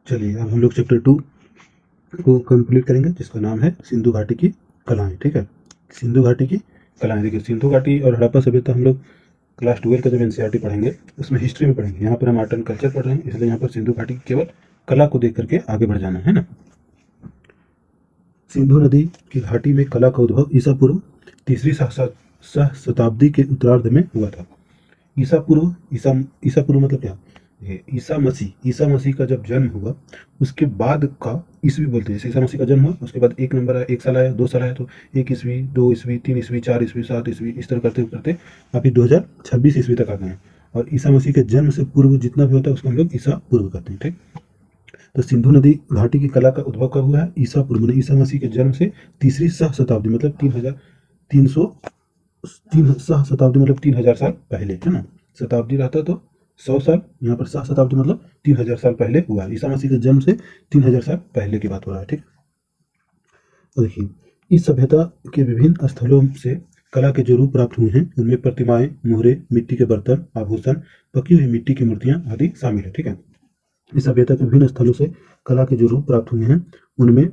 चलिए अब हम लोग चैप्टर 2 को कंप्लीट करेंगे, जिसका नाम है सिंधु घाटी की कलाएं। ठीक है, सिंधु घाटी की कलाएं। देखिए, सिंधु घाटी और हड़प्पा सभ्यता हम लोग क्लास 12 का जब एनसीईआरटी पढ़ेंगे उसमें हिस्ट्री में पढ़ेंगे। यहाँ पर हम आर्ट एंड कल्चर पढ़ रहे हैं, इसलिए यहाँ पर सिंधु घाटी की केवल कला को देख करके आगे बढ़ जाना है ना। सिंधु नदी की घाटी में कला का उद्भव ईसा पूर्व तीसरी शताब्दी के उत्तरार्ध में हुआ था। ईसा पूर्व, ईसा पूर्व मतलब क्या? ये ईसा मसीह का जब जन्म हुआ उसके बाद का ईस्वी बोलते हैं। जैसे ईसा मसीह का जन्म हुआ उसके बाद एक नंबर आया, एक साल आया, 2 साल आया, तो 1 ईस्वी, 2 ईस्वी, 3 ईस्वी, 4 ईस्वी, 7 ईस्वी, इस तरह करते करते अभी 2026 ईस्वी तक आ गए हैं। और ईसा मसीह के जन्म से पूर्व जितना भी होता है उसको हम लोग ईसा पूर्व कहते हैं। ठीक, तो सिंधु नदी घाटी की कला का उद्भव कब हुआ है? ईसा पूर्व, मैंने ईसा मसीह के जन्म से तीसरी सह शताब्दी मतलब 3,300, सह शताब्दी मतलब 3,000 साल पहले, है ना। शताब्दी रहता तो 100 साल, यहाँ पर सह शताब्दी मतलब 3,000 साल पहले हुआ है। ईसा मसीह के जन्म से 3,000 साल पहले की बात हो रहा है। ठीक, तो देखिए, इस सभ्यता के विभिन्न स्थलों से कला के जो रूप प्राप्त हुए हैं उनमें प्रतिमाएं, मुहरे, मिट्टी के बर्तन, आभूषण, पकी हुई मिट्टी की मूर्तियां आदि शामिल है। ठीक है, इस सभ्यता के विभिन्न स्थलों से कला के जो रूप प्राप्त हुए हैं उनमें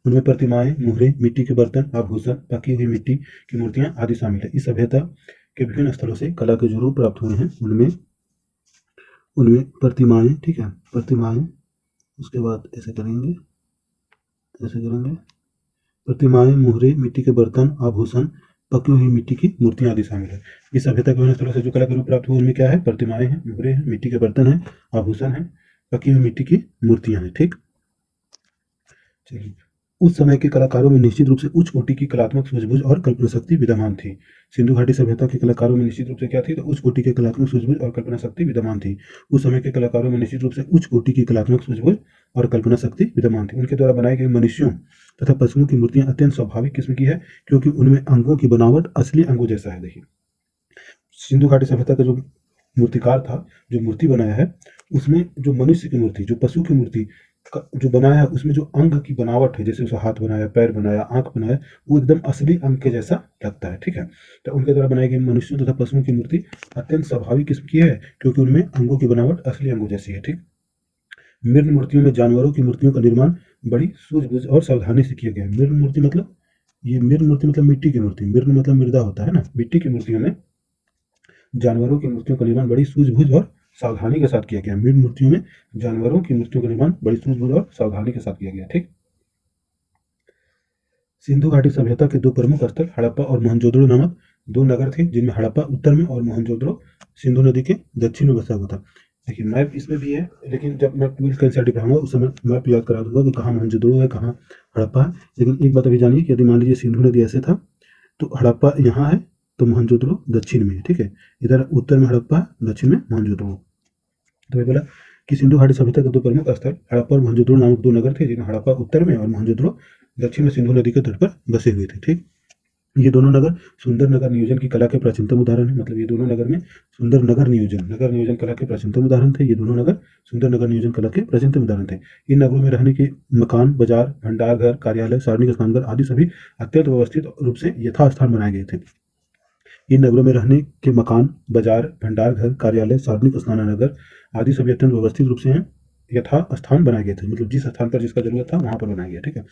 उनमें प्रतिमाएं मुहरे, मिट्टी के बर्तन, आभूषण, पकी हुई मिट्टी की मूर्तियां आदि शामिल है। इस सभ्यता के विभिन्न स्थलों से कला के जो रूप प्राप्त हुए हैं उनमें उनमें प्रतिमाएं, ठीक है, प्रतिमाएं, उसके बाद ऐसे करेंगे, प्रतिमाएं, मुहरे, मिट्टी के बर्तन, आभूषण, पकी हुई मिट्टी की मूर्तियां आदि शामिल है। इस सभ्यता के विभिन्न स्थलों से जो कला के रूप प्राप्त हुए उनमें क्या है? प्रतिमाएं हैं, मुहरे हैं, मिट्टी के बर्तन हैं, आभूषण है, पकी हुई मिट्टी की मूर्तियां हैं। ठीक, चलिए, उस समय के कलाकारों में निश्चित रूप से उच्च कोटि की कलात्मक सूझबूझ और कल्पना शक्ति विद्यमान थी। सिंधु घाटी सभ्यता के कलाकारों में निश्चित रूप से क्या थी? तो उच्च कोटि की कलात्मक सूझबूझ और कल्पना शक्ति विद्यमान थी। उस समय के कलाकारों में निश्चित रूप से उच्च कोटि की कलात्मक सूझबूझ और कल्पना शक्ति विद्यमान थी। उनके द्वारा बनाई गई मनुष्यों तथा पशुओं की मूर्तियां अत्यंत स्वाभाविक किस्म की है, क्योंकि उनमें अंगों की बनावट असली अंगों जैसा है। देखिए, सिंधु घाटी सभ्यता का जो मूर्तिकार था, जो मूर्ति बनाया है, उसमें जो मनुष्य की मूर्ति, जो पशु की मूर्ति जो बनाया है, उसमें जो अंग की बनावट है, जैसे उसका हाथ बनाया, पैर बनाया, आंख बनाया, वो एकदम असली अंग के जैसा लगता है। ठीक है, तो उनके द्वारा बनाई गई मनुष्यों तथा पशुओं की मूर्ति अत्यंत स्वाभाविक किस्म की है, क्योंकि उनमें अंगों की बनावट असली अंगों जैसी है। ठीक, मृत मूर्तियों में जानवरों की मूर्तियों का निर्माण बड़ी सूझबूझ और सावधानी से किया गया है। मृत मूर्ति मतलब, ये मृत मूर्ति मतलब मिट्टी की मूर्ति, मृत मतलब मृदा होता है ना। मिट्टी की मूर्तियों में जानवरों की मूर्तियों का निर्माण बड़ी सूझबूझ और सावधानी के साथ किया गया। मृत मूर्तियों में जानवरों की मूर्तियों का निर्माण बड़ी सूझबूझ और सावधानी के साथ किया गया। ठीक, सिंधु घाटी सभ्यता के दो प्रमुख स्थल हड़प्पा और मोहनजोदड़ो नामक दो नगर थे, जिनमें हड़प्पा उत्तर में और मोहनजोदड़ो सिंधु नदी के दक्षिण में बसा हुआ था। देखिए, मैप इसमें भी है, लेकिन जब मैं 12th का एनसीईआरटी पढ़ाऊंगा उस समय मैप याद करा दूंगा कि कहाँ मोहनजोदड़ो है, कहाँ हड़प्पा है। लेकिन एक बात अभी जानिए कि यदि मान लीजिए सिंधु नदी ऐसे था तो हड़प्पा यहाँ है, तो मोहनजोदड़ो दक्षिण में है। ठीक है, इधर उत्तर में हड़प्पा, दक्षिण में मोहनजोदड़ो। तो ये बोला कि सिंधु घाटी सभ्यता के दो प्रमुख स्थल हड़प्पा और मोहनजोदड़ो नामक दो नगर थे, जिनमें हड़प्पा उत्तर में और मोहनजोदड़ो दक्षिण में सिंधु नदी के तट पर बसे हुए थे। ठीक, ये दोनों नगर सुंदर नगर नियोजन की कला के प्राचीनतम उदाहरण है। मतलब ये दोनों नगर में सुंदर नगर नियोजन कला के प्राचीनतम उदाहरण थे। ये दोनों नगर सुंदर नगर नियोजन कला के प्राचीनतम उदाहरण थे। इन नगरों में रहने के मकान, बाजार, भंडार घर, कार्यालय, सार्वजनिक स्नानघर आदि सभी अत्यंत व्यवस्थित रूप से यथास्थान बनाए गए थे। इन नगरों में रहने के मकान, बाजार, भंडार घर, कार्यालय, सार्वजनिक स्नानागार आदि सभी अत्यंत व्यवस्थित रूप से हैं यथा स्थान बनाए गए थे। मतलब जिस स्थान पर जिसका जरूरत था वहां पर बनाया गया। ठीक है,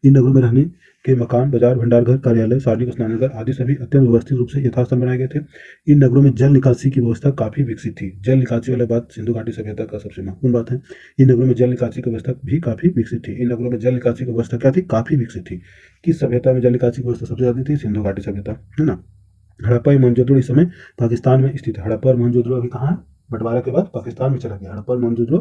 इन नगरों में रहने के मकान, बाजार, भंडार घर, कार्यालय, सार्वजनिक स्नानागार आदि सभी अत्यंत व्यवस्थित रूप से यथास्थान बनाए गए थे। इन नगरों में जल निकासी की व्यवस्था काफी विकसित थी। जल निकासी वाली बात सिंधु घाटी सभ्यता का सबसे महत्वपूर्ण बात है। इन नगरों में जल निकासी की व्यवस्था भी काफी विकसित थी। इन नगरों में जल निकासी की व्यवस्था क्या थी? काफी विकसित थी। किस सभ्यता में जल निकासी की व्यवस्था सबसे ज्यादा थी? सिंधु घाटी सभ्यता, है ना। हड़प्पा और मोहनजोदड़ो इस समय पाकिस्तान में स्थित है। हड़प्पा और मोहनजोदड़ो अभी कहाँ है? बंटवारा के बाद पाकिस्तान में चला गया। हड़प्पा और मोहनजोदड़ो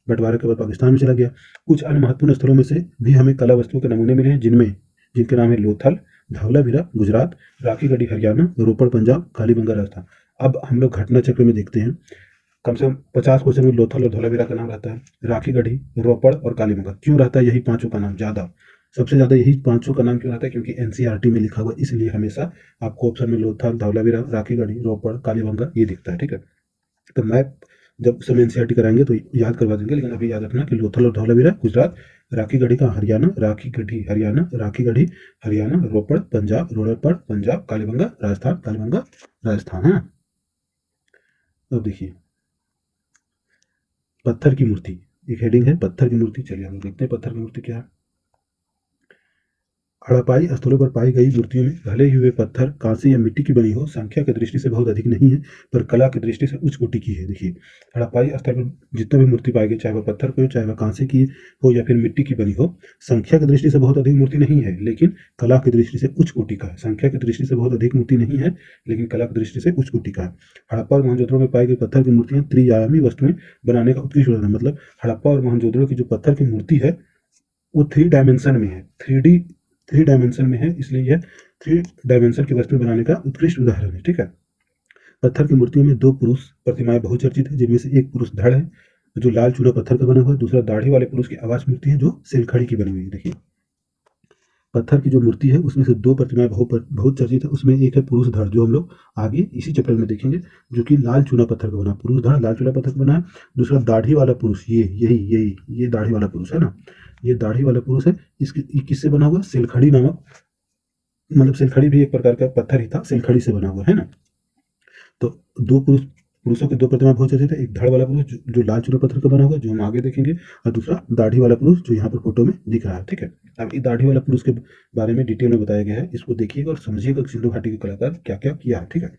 बंटवारे के बाद पाकिस्तान में चला गया। कुछ अन्य महत्वपूर्ण स्थलों में से भी हमें कला वस्तुओं के नमूने मिले हैं, जिनके नाम है लोथल, धौलावीरा गुजरात, राखीगढ़ी हरियाणा, रोपड़ पंजाब, कालीबंगा राजस्थान। अब हम लोग घटना चक्र में देखते हैं, कम से कम 50 क्वेश्चन में लोथल और धौलावीरा का नाम रहता है, राखीगढ़ी, रोपड़ और कालीबंगा। क्यों रहता है यही पांचों का नाम ज्यादा? सबसे ज्यादा यही पांचों का नाम क्यों रहता है? क्योंकि एनसीईआरटी में लिखा हुआ, इसलिए हमेशा आपको ऑप्शन में लोथल, धौलावीरा, राखीगढ़ी, रोपड़, कालीबंगा ये दिखता है। ठीक है, तो मैप जब समय एनसीईआरटी कराएंगे तो याद करवा देंगे, लेकिन अभी याद रखना कि लोथल और धौलावीरा गुजरात, राखीगढ़ी का हरियाणा, राखीगढ़ी हरियाणा, रोपड़ पंजाब, रोपड़ पंजाब, कालीबंगा राजस्थान, कालीबंगा राजस्थान है। अब देखिए पत्थर की मूर्ति, एक हेडिंग है पत्थर की मूर्ति। चलिए हम लोग देखते हैं पत्थर की मूर्ति क्या है। हड़प्पाई स्थलों पर पाई गई मूर्तियों में ढले हुए पत्थर कांसे या मिट्टी की बनी हो संख्या की दृष्टि से बहुत अधिक नहीं है, पर कला की दृष्टि से उच्च कोटि की है। देखिए हड़प्पाई स्थल पर जितने भी मूर्ति पाई गई, चाहे वह पत्थर की हो, चाहे वह कांसे की हो या फिर मिट्टी की बनी हो, संख्या की दृष्टि से बहुत अधिक मूर्ति नहीं है, लेकिन कला की दृष्टि से उच्च कोटि का है। संख्या की दृष्टि से बहुत अधिक मूर्ति नहीं है, लेकिन कला की दृष्टि से उच्च कोटि का है। हड़प्पा और मोहनजोदड़ो में पाई गई पत्थर की मूर्तियां त्रिआयामी वस्तुएं बनाने का उत्कृष्ट उदाहरण है। मतलब हड़प्पा और मोहनजोदड़ो की जो पत्थर की मूर्ति है वो थ्री डायमेंशन में है, थ्री डायमेंशन में है, इसलिए यह थ्री डायमेंशन की वस्तु बनाने का उत्कृष्ट उदाहरण है। ठीक है। पत्थर की मूर्तियों में दो पुरुष प्रतिमाएं बहुचर्चित है, जिनमें से एक पुरुष धड़ है जो लाल चूना पत्थर का बना हुआ है, दूसरा दाढ़ी वाले पुरुष की आवाज मूर्ति है जो सिलखड़ी की बनी हुई है। देखिए पत्थर की जो मूर्ति है उसमें से दो प्रतिमाएं बहुत चर्चित है। उसमें एक है पुरुष धड़ जो हम लोग आगे इसी चैप्टर में देखेंगे, जो कि लाल चूना पत्थर का बना, पुरुष धड़ लाल चूना पत्थर का बना है। दूसरा दाढ़ी वाला पुरुष, ये दाढ़ी वाला पुरुष है ना, ये दाढ़ी वाला पुरुष है। इसके किससे बना हुआ? सिलखड़ी नामक, मतलब सिलखड़ी भी एक प्रकार का पत्थर ही था, सिलखड़ी से बना हुआ है ना। तो दो पुरुषों के दो प्रतिमा बहुत चर्चित है। एक धड़ वाला पुरुष जो लाल चूना पत्थर का बना हुआ, जो हम आगे देखेंगे, और दूसरा दाढ़ी वाला पुरुष जो यहाँ पर फोटो में दिख रहा है। ठीक है। अब इस दाढ़ी वाला पुरुष के बारे में डिटेल में बताया गया है, इसको देखिएगा और समझिएगा सिंधु घाटी के कलाकार क्या क्या किया है। ठीक है।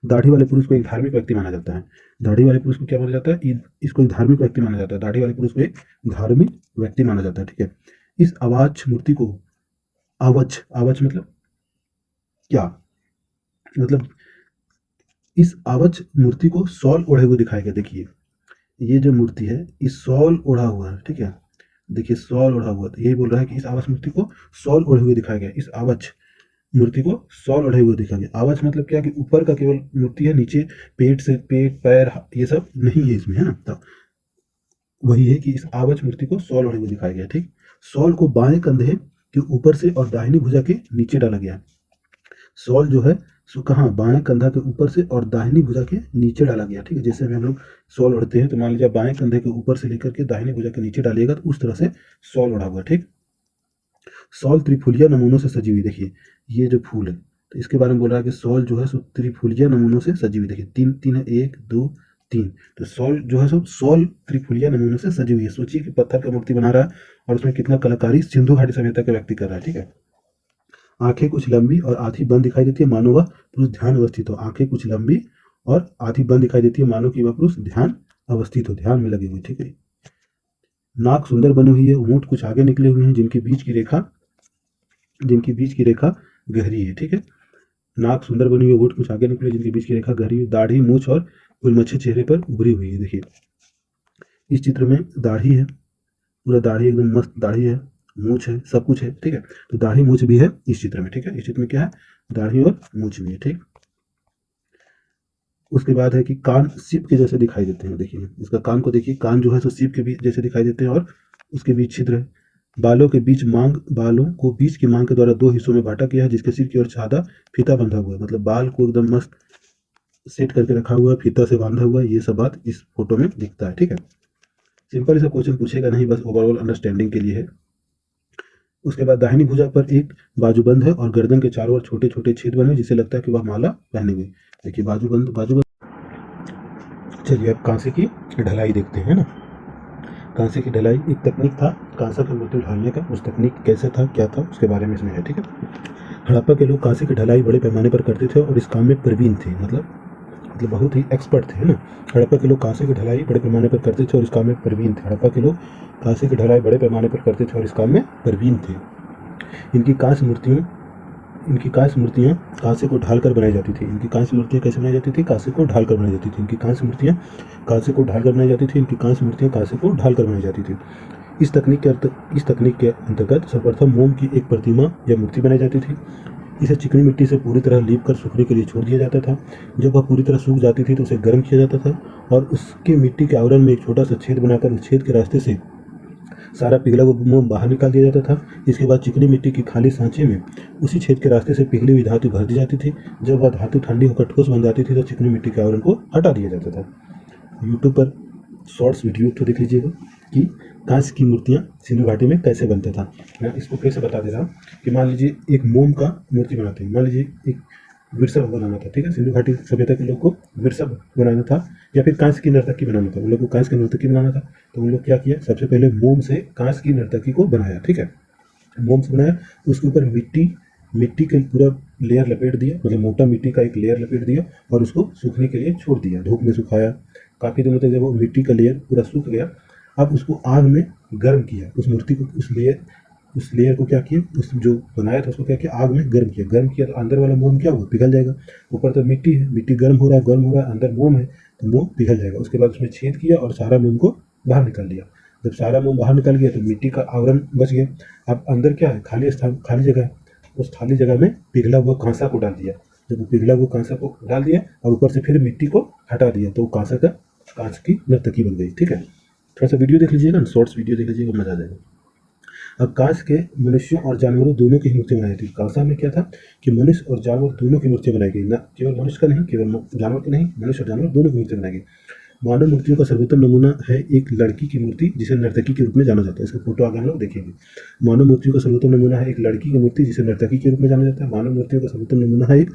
दाढ़ी वाले पुरुष को एक धार्मिक व्यक्ति माना जाता है। दाढ़ी वाले पुरुष को क्या माना जाता है? इसको एक धार्मिक व्यक्ति माना जाता है। दाढ़ी वाले पुरुष को एक धार्मिक व्यक्ति माना जाता है। ठीक है। इस आवाज मूर्ति को आवच मतलब क्या? मतलब इस आवच मूर्ति को शॉल ओढ़े हुए दिखाया गया। देखिए ये जो मूर्ति है इस शॉल ओढ़ा हुआ है। ठीक है। देखिए शॉल ओढ़ा हुआ, तो यही बोल रहा है कि इस आवच मूर्ति को शॉल ओढ़े हुए दिखाया गया। इस आवच मूर्ति को शॉल ओढ़े हुए दिखाया गया। आवच मतलब क्या कि ऊपर का केवल मूर्ति है, नीचे पेट पैर ये सब नहीं है इसमें, है ना। तो वही है कि इस आवच मूर्ति को शॉल ओढ़े हुए दिखाया गया। ठीक। शॉल को बाएं कंधे के ऊपर से और दाहिनी भुजा के नीचे डाला गया। शॉल जो है सो कहाँ? बाएं कंधा के ऊपर से और दाहिनी भुजा के नीचे डाला गया। ठीक है। जैसे हम लोग शॉल ओढ़ते हैं तो मान लीजिए बाएं कंधे के ऊपर से लेकर के दाहिनी भुजा के नीचे डालिएगा तो उस तरह से शॉल ओढ़ा हुआ। ठीक। शॉल त्रिफुलिया नमूनों से सजी हुई। देखिए ये जो फूल है तो इसके बारे में बोल रहा है कि शॉल जो है सो त्रिफुलिया नमूनों से सजी हुई। देखिए तीन तीन है, एक दो तीन, तो शॉल जो है सो शॉल त्रिफुलिया नमूनों से सजी हुई है। सोचिए कि पत्थर का मूर्ति बना रहा है और उसमें कितना कलाकारी सिंधु घाटी सभ्यता का व्यक्ति कर रहा है। ठीक है। आंखें कुछ लंबी और आधी बंद दिखाई देती है, मानो वह पुरुष ध्यान अवस्थित हो। आंखें कुछ लंबी और आधी बंद दिखाई देती है, मानो कि वह पुरुष ध्यान अवस्थित हो, ध्यान में लगे हुए। ठीक है। नाक सुंदर बनी हुई है, होंठ कुछ आगे निकले हुए हैं जिनकी बीच की रेखा गहरी है। ठीक है। नाक सुंदर बनी हुई है, होंठ कुछ आगे निकले, जिनकी बीच की रेखा गहरी है। दाढ़ी मूछ और गुलमच्छे चेहरे पर उभरी हुई है। देखिए इस चित्र में दाढ़ी है, पूरा दाढ़ी एकदम मस्त दाढ़ी है, मूछ है, सब कुछ है। ठीक है। तो दाढ़ी मूछ भी है इस चित्र में। ठीक है। इस चित्र में क्या है? दाढ़ी और मूछ भी है। ठीक। उसके बाद है कि कान सीप के जैसे दिखाई देते हैं। देखिए इसका कान को देखिए, कान जो है सो सीप के बीच जैसे दिखाई देते हैं और उसके बीच छिद्र है। बालों को बीच की मांग के द्वारा दो हिस्सों में बांटा गया है, जिसके सिर की ओर सादा फीता बंधा हुआ है। मतलब बाल को एकदम मस्त सेट करके रखा हुआ है, फीता से बांधा हुआ है। ये सब बात इस फोटो में दिखता है। ठीक है। सिंपल सा क्वेश्चन पूछेगा नहीं, बस ओवरऑल अंडरस्टैंडिंग के लिए है। उसके बाद दाहिनी भुजा पर एक बाजूबंद है और गर्दन के चारों ओर छोटे छोटे छेद बने, जिससे लगता है कि वह माला पहने हुए। देखिए बाजूबंद। चलिए अब कांसे की ढलाई देखते हैं ना। कांसे की ढलाई एक तकनीक था कांसा की मूर्ति ढालने का। उस तकनीक कैसे था, क्या था, उसके बारे में इसमें है। ठीक है। हड़प्पा के लोग कांसे की ढलाई बड़े पैमाने पर करते थे और इस काम में प्रवीण थे, मतलब बहुत ही एक्सपर्ट थे, है ना। हड़प्पा के लोग कांसे की ढलाई बड़े पैमाने पर करते थे और इस काम में प्रवीण थे। हड़प्पा के लोग कांसे की ढलाई बड़े पैमाने पर करते थे और इस काम में प्रवीण थे। इनकी कांस्य मूर्तियाँ कांसे को ढालकर बनाई जाती थी। इनकी कांस्य मूर्तियाँ कैसे बनाई जाती थी? कांसे को ढालकर बनाई जाती थी। इनकी कांस्य मूर्तियाँ कांसे को ढालकर बनाई जाती थी। इनकी कांस्य मूर्तियाँ कांसे को ढालकर बनाई जाती थी। इस तकनीक के अंतर्गत सर्वप्रथम मोम की एक प्रतिमा या मूर्ति बनाई जाती थी। इसे चिकनी मिट्टी से पूरी तरह लीप कर सूखने के लिए छोड़ दिया जाता था। जब वह पूरी तरह सूख जाती थी तो उसे गर्म किया जाता था और उसके मिट्टी के आवरण में एक छोटा सा छेद बनाकर उस छेद के रास्ते से सारा पिघला हुआ मोम बाहर निकाल दिया जाता था। इसके बाद चिकनी मिट्टी की खाली सांचे में उसी छेद के रास्ते से पिघली हुई धातु भर दी जाती थी। जब वह धातु ठंडी होकर ठोस बन जाती थी तो चिकनी मिट्टी के आवरण को हटा दिया जाता था। यूट्यूब पर शॉर्ट्स वीडियो तो देख लीजिएगा कि कांस्य की मूर्तियाँ सिंधु घाटी में कैसे बनता था। मैं इसको फिर से बता दे रहा हूँ कि मान लीजिए एक मोम का मूर्ति बनाते हैं। मान लीजिए एक विरसव बनाना था, ठीक है। सिंधु घाटी सभ्यता के लोग को विरसव बनाना था या फिर कांस्य की नर्तकी बनाना था। उन लोग को कांस्य की नर्तकी बनाना था, तो उन लोग क्या किया, सबसे पहले मोम से कांस्य की नर्तकी को बनाया, ठीक है। मोम से बनाया, उसके ऊपर मिट्टी मिट्टी का पूरा लेयर लपेट दिया, मतलब मोटा मिट्टी का एक लेयर लपेट दिया और उसको सूखने के लिए छोड़ दिया, धूप में सुखाया काफ़ी दिनों तक। जब वो मिट्टी का लेयर पूरा सूख गया, अब उसको आग में गर्म किया, उस मूर्ति को, उस लेयर को क्या किया, उस जो बनाया था उसको क्या किया, आग में गर्म किया। गर्म किया तो अंदर वाला मोम क्या हुआ, पिघल जाएगा। ऊपर तो मिट्टी है, मिट्टी गर्म हो रहा है, गर्म हो रहा है, अंदर मोम है तो मोम पिघल जाएगा। उसके बाद उसमें छेद किया और सारा मोम को बाहर निकाल लिया। जब सारा मोम बाहर निकल गया तो मिट्टी का आवरण बच गया। अब अंदर क्या है, खाली स्थान, खाली जगह है। उस खाली जगह में पिघला हुआ कांसा को डाल दिया। जब वो पिघला हुआ कांसा को डाल दिया और ऊपर से फिर मिट्टी को हटा दिया, तो कांसा का कांच की नर्तकी बन गई, ठीक है। थोड़ा सा वीडियो देख लीजिएगा, शॉर्ट्स वीडियो देख लीजिएगा, मजा आ जाएगा। अब कांच के मनुष्यों और जानवरों दोनों की मूर्ति बनाई थी। कांसा में क्या था कि मनुष्य और जानवर दोनों की मूर्ति बनाई गई, न केवल मनुष्य का नहीं, केवल जानवर की नहीं, मनुष्य और जानवर दोनों की मूर्ति बनाई गई। मानव मूर्तियों का सर्वोत्तम नमूना है एक लड़की की मूर्ति जिसे नर्तकी के रूप में जाना जाता है। इसका फोटो आगे हम लोग देखेंगे। मानव मूर्तियों का सर्वोत्तम नमूना है एक लड़की की मूर्ति जिसे नर्तकी के रूप में जाना जाता है। मानव मूर्तियों का सर्वोत्तम नमूना है एक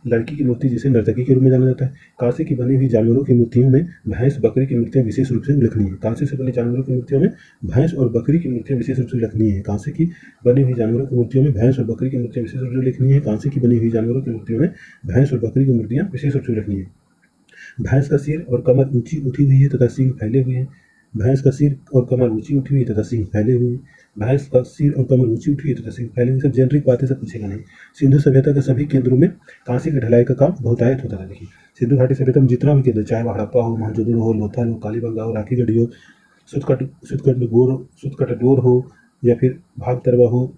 लड़की की मूर्ति जिसे नर्तकी के रूप में जाना जाता है। कांसे की बनी हुई जानवरों की मूर्तियों में भैंस बकरी की मूर्तियां विशेष रूप से उल्लेखनीय है। कांसे से बनी जानवरों की मूर्तियों में भैंस और बकरी की मूर्तियां विशेष रूप से उल्लेखनीय है। कांसे की बनी हुई जानवरों की मूर्तियों में भैंस और बकरी की मूर्तियां विशेष रूप से उल्लेखनीय है। कांसे की बनी हुई जानवरों की मूर्तियों में भैंस और बकरी की मूर्तियां विशेष रूप से उल्लेखनीय है। भैंस का सिर और कमर ऊंची उठी हुई है तथा सींग फैले हुए हैं। भैंस का सिर और कमर ऊंची उठी हुई है तथा सींग फैले हुए हैं। भैंस का सिर और कमर ऊंची उठी हुई है तथा सींग फैले हुए। सब जेनरिक बातें, सब पूछेगा नहीं। सिंधु सभ्यता के सभी केंद्रों में कांसे की ढलाई का काम बहुतायत होता था। देखिए, सिंधु घाटी सभ्यता में जितना भी केंद्र, चाहे वो हड़प्पा हो, मोहनजोदड़ो हो, लोथल हो, कालीबंगा हो, राखीगढ़ी हो, सुतकटडोर हो या फिर भागतरवा हो,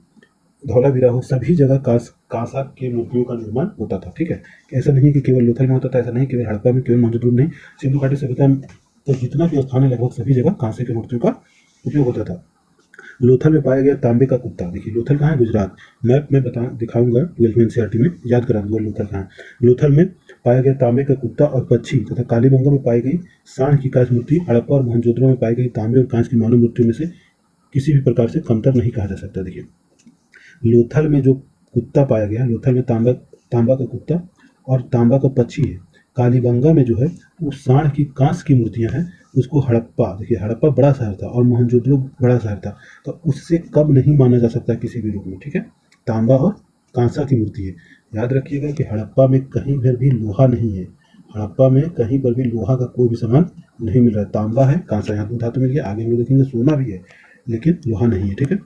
धौलावीरा हो, सभी जगह कांसा के मूर्तियों का निर्माण होता था, ठीक है। ऐसा नहीं कि केवल लोथल में होता था, ऐसा नहीं केवल हड़प्पा में, केवल मोहनजोदड़ो में नहीं, सिंधु घाटी सभ्यता में तो जितना भी स्थान है लगभग सभी जगह कांसे की मूर्तियों का उपयोग होता था। लोथल में पाया गया तांबे का कुत्ता। देखिए, लोथल कहाँ है, गुजरात। मैप में बता दिखाऊंगा 12वीं एनसीईआरटी में, याद करा दूंगा लोथल कहाँ है। लोथल में पाया गया तांबे का कुत्ता और पक्षी तथा कालीबंगा में पाई गई सांड की कांच मूर्ति हड़प्पा और मोहनजोदड़ो में पाई गई तांबे और कांच की मानव मूर्तियों में से किसी भी प्रकार से कमतर नहीं कहा जा सकता। देखिए, लोथल में जो कुत्ता पाया गया, लोथल में तांबा तांबा का कुत्ता और तांबा का पक्षी है। कालीबंगा में जो है वो सांड की कांच की मूर्तियां हैं। उसको हड़प्पा, देखिए हड़प्पा बड़ा शहर था और मोहनजोदड़ो बड़ा शहर था, तो उससे कम नहीं माना जा सकता किसी भी रूप में, ठीक है। तांबा और कांसा की मूर्ति है। याद रखिएगा कि हड़प्पा में कहीं पर भी लोहा नहीं है। हड़प्पा में कहीं पर भी लोहा का कोई भी सामान नहीं मिल रहा है। तांबा है, कांसा, यहाँ दो धातु मिल गया। आगे हम लोग देखेंगे सोना भी है लेकिन लोहा नहीं है, ठीक है।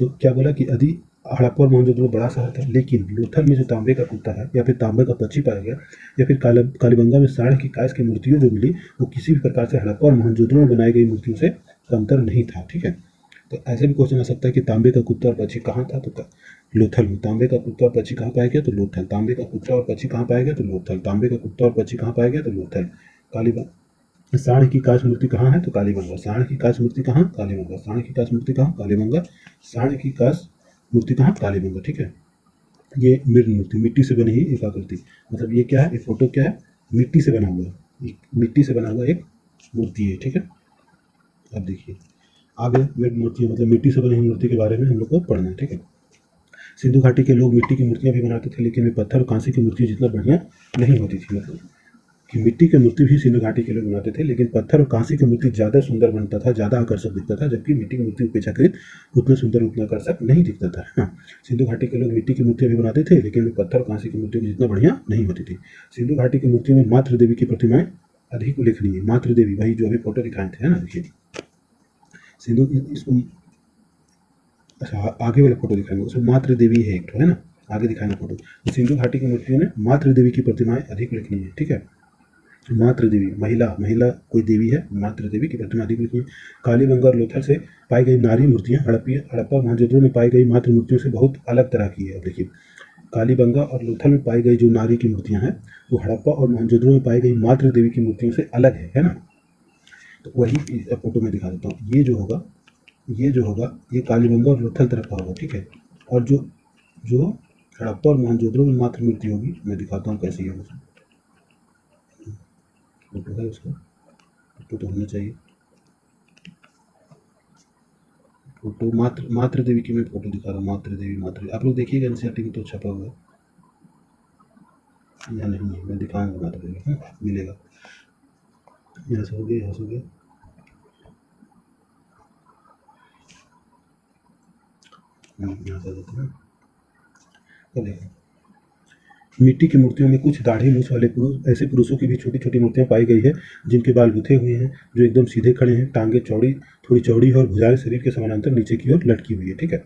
तो क्या बोला कि यदि हड़प्पा और मोहनजोदड़ो बड़ा शहर था, लेकिन लोथल में जो तांबे का कुत्ता है या फिर तांबे का पक्षी पाया गया या फिर कालीबंगा में सांड की कांच की मूर्तियों जो मिली, वो किसी भी प्रकार से हड़प्पा और मोहनजोदड़ो में बनाई गई मूर्तियों से कमतर नहीं था, ठीक है। तो ऐसे भी क्वेश्चन आ सकता है कि तांबे का कुत्ता और पक्षी कहाँ था, तो लोथल में। तांबे का कुत्ता और पक्षी कहाँ पाया गया, तो लोथल। तांबे का कुत्ता और पक्षी कहाँ पाया गया, तो लोथल। तांबे का कुत्ता और पक्षी कहाँ पाया गया, तो लोथल। कालीबंगा सांड की कांच मूर्ति कहाँ है, तो कालीबंगा। सांड की कांच मूर्ति कहाँ, कालीबंगा। सांड की कांच मूर्ति कहाँ, कालीबंगा। सांड की कांच मूर्ति कहाँ, कालीबंगा, ठीक है। ये मृद मूर्ति, मिट्टी से बनी हुई एक आकृति, मतलब ये क्या है, एक फोटो क्या है, मिट्टी से बना हुआ है, मिट्टी से बना हुआ एक मूर्ति है, ठीक है। अब देखिए आगे मृद मूर्ति, मतलब मिट्टी से बनी हुई मूर्ति के बारे में हम लोग को पढ़ना है, ठीक है। सिंधु घाटी के लोग मिट्टी की मूर्तियां भी बनाते थे, लेकिन वे पत्थर और कांसे की मूर्ति जितना बढ़िया नहीं होती थी। मतलब कि मिट्टी की मूर्ति भी सिंधु घाटी के लोग बनाते थे, लेकिन पत्थर और कांसे की मूर्ति ज़्यादा सुंदर बनता था, ज़्यादा आकर्षक दिखता था, जबकि मिट्टी की मूर्ति अपेक्षाकृत उतना सुंदर, उतना आकर्षक नहीं दिखता था। हाँ, सिंधु घाटी के लोग मिट्टी की मूर्तियां भी बनाते थे, लेकिन वे पत्थर और कांसे की मूर्तियों की जितना बढ़िया नहीं होती थी। सिंधु घाटी की मूर्तियों में मातृ देवी की प्रतिमाएं अधिक उल्लेखनीय है। मातृ देवी, वही जो अभी फोटो दिखाए थे, है ना, देखिए सिंधु, इसको अच्छा आगे वाला फोटो दिखाएंगे, उसमें मातृ देवी है एक ठो, है ना, आगे दिखाएंगे फोटो। तो सिंधु घाटी की मूर्तियों में मातृ देवी की प्रतिमाएं अधिक उल्लेखनीय है, ठीक है। मातृ देवी, महिला महिला कोई देवी है, मातृ देवी की प्रतिमा अधिक उल्लेखनीय। कालीबंगा और लोथल से पाई गई नारी मूर्तियां हड़प्पा मोहनजोदड़ो में पाई गई मातृ मूर्तियों से बहुत अलग तरह की है। अब देखिए, कालीबंगा और लोथल में पाई गई जो नारी की मूर्तियां हैं वो हड़प्पा और मोहनजोदड़ो में पाई गई मातृ देवी की मूर्तियों से अलग है ना। तो वही फोटो में दिखा देता हूँ। ये जो होगा ये कालीबंगा और लोथल तरफ का होगा, ठीक है। और जो जो हड़प्पा और मोहनजोदड़ो में मातृ मूर्ति होगी, मैं दिखाता हूँ कैसी है। फोटो है उसका, फोटो तो होना चाहिए। फोटो मातृ देवी की मैं फोटो दिखा रहा हूँ। मातृ देवी, मातृ, आप लोग देखिएगा एनसीईआरटी में तो छपा हुआ है। यहाँ नहीं है, मैं दिखाऊंगा ना तो मिलेगा। यहाँ से हो गया, यहाँ से हो गया, यहाँ से देते हैं। तो देखो मिट्टी की मूर्तियों में कुछ दाढ़ी मूछ वाले पुरुष, ऐसे पुरुषों की भी छोटी छोटी मूर्तियां पाई गई है जिनके बाल गुथे हुए हैं, जो एकदम सीधे खड़े हैं, टांगे चौड़ी, थोड़ी चौड़ी है और भुजाएं शरीर के समानांतर नीचे की ओर लटकी हुई है। ठीक है,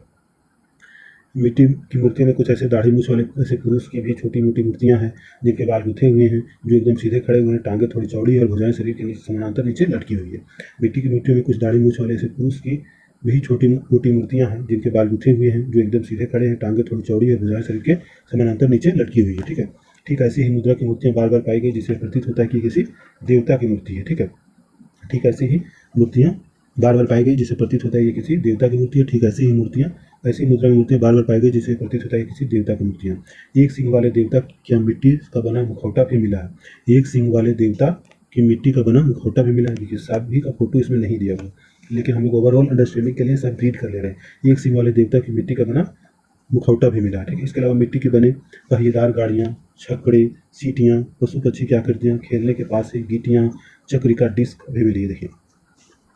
मिट्टी की मूर्ति में कुछ ऐसे दाढ़ी मूछ वाले ऐसे पुरुष की भी छोटी मोटी मूर्तियां हैं जिनके बाल गुथे हुए हैं, जो एकदम सीधे खड़े हुए हैं, टांगे थोड़ी चौड़ी है और भुजाएं शरीर के नीचे समानांतर नीचे लटकी हुई है। मिट्टी की मूर्तियों में कुछ दाढ़ी मूछ वाले ऐसे पुरुष की भी छोटी मोटी मूर्तियां हैं जिनके बाल गुथे हुए हैं, जो एकदम सीधे खड़े हैं, टांगे थोड़ी चौड़ी है, भुजाएं शरीर के समानांतर नीचे लटकी हुई है। ठीक है, ठीक ऐसी ही मुद्रा की मूर्तियां बार बार पाई गई जिससे प्रतीत होता है कि किसी देवता की मूर्ति है। ठीक है, ठीक ऐसी ही मूर्तियां बार बार पाई गई जिससे प्रतीत होता है ये किसी देवता की मूर्ति है। ठीक ऐसी ही मूर्तियां, ऐसी मुद्रा में मूर्तियां बार बार पाई गई जिससे प्रतीत होता है किसी देवता की मूर्तियां। एक सिंह वाले देवता की मिट्टी का बना मुखौटा भी मिला है। एक सिंह वाले देवता की मिट्टी का बना मुखौटा भी मिला है। देखिए सभी का फोटो इसमें नहीं दिया हुआ, लेकिन हम लोग ओवरऑल अंडरस्टैंडिंग के लिए सब रीड कर ले रहे हैं। एक सिंह वाले देवता की मिट्टी का बना मुखौटा भी मिला है। ठीक है, इसके अलावा मिट्टी के बने पहिएदार गाड़ियाँ, छकड़े, सीटियाँ, पशु पक्षी की आकृतियाँ, खेलने के पास से गीटियाँ, चक्री का डिस्क भी मिली है। देखिए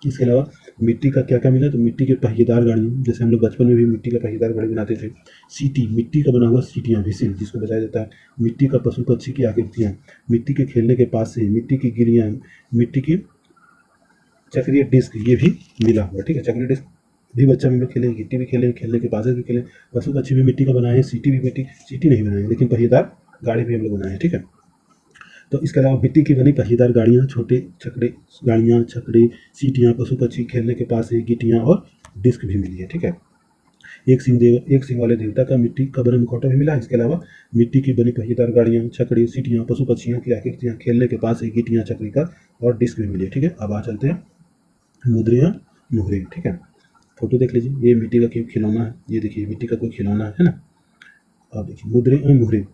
इसके अलावा मिट्टी का क्या क्या मिला, तो मिट्टी के पहिएदार गाड़ियाँ, जैसे हम लोग बचपन में भी मिट्टी का पहिएदार गाड़ी बनाते थे। सीटी, मिट्टी का बना हुआ सीटियाँ, व्हिसिल जिसको बजाया जाता है। मिट्टी का पशु पक्षी की आकृतियाँ, मिट्टी के खेलने के पास से, मिट्टी की गिरियाँ, मिट्टी की चक्रीय डिस्क, ये भी मिला हुआ। ठीक है, चक्रीय डिस्क भी बच्चा में खेले, गिट्टी भी खेले, खेलने के पासे भी खेले। पशु पक्षी भी मिट्टी का बनाए हैं, सीटी भी मिट्टी, सीटी नहीं बनाए लेकिन पहिएदार गाड़ी भी हम लोग बनाए हैं। ठीक है, तो इसके अलावा मिट्टी की बनी पहिएदार गाड़ियाँ, छोटे छकड़े गाड़ियाँ, छकड़े, सीटियाँ, पशु पक्षी खेलने के पास है, गिटियाँ और डिस्क भी मिली है। ठीक है, एक सिंह वाले देवता का मिट्टी का बना मुखौटा भी मिला है। इसके अलावा मिट्टी की बनी पहिएदार गाड़ियाँ, छकड़े, सीटियाँ, पशु पक्षियों की आकृतियाँ, खेलने के पास है, गिटियाँ, चक्री का और डिस्क भी मिली है। ठीक है, अब आ चलते हैं मुद्रियाँ मुहरे। ठीक है, फोटो देख लीजिए, ये मिट्टी का कोई खिलौना है, ये देखिए मिट्टी का कोई खिलौना है ना। अब देखिए मुद्रे और मुहरे,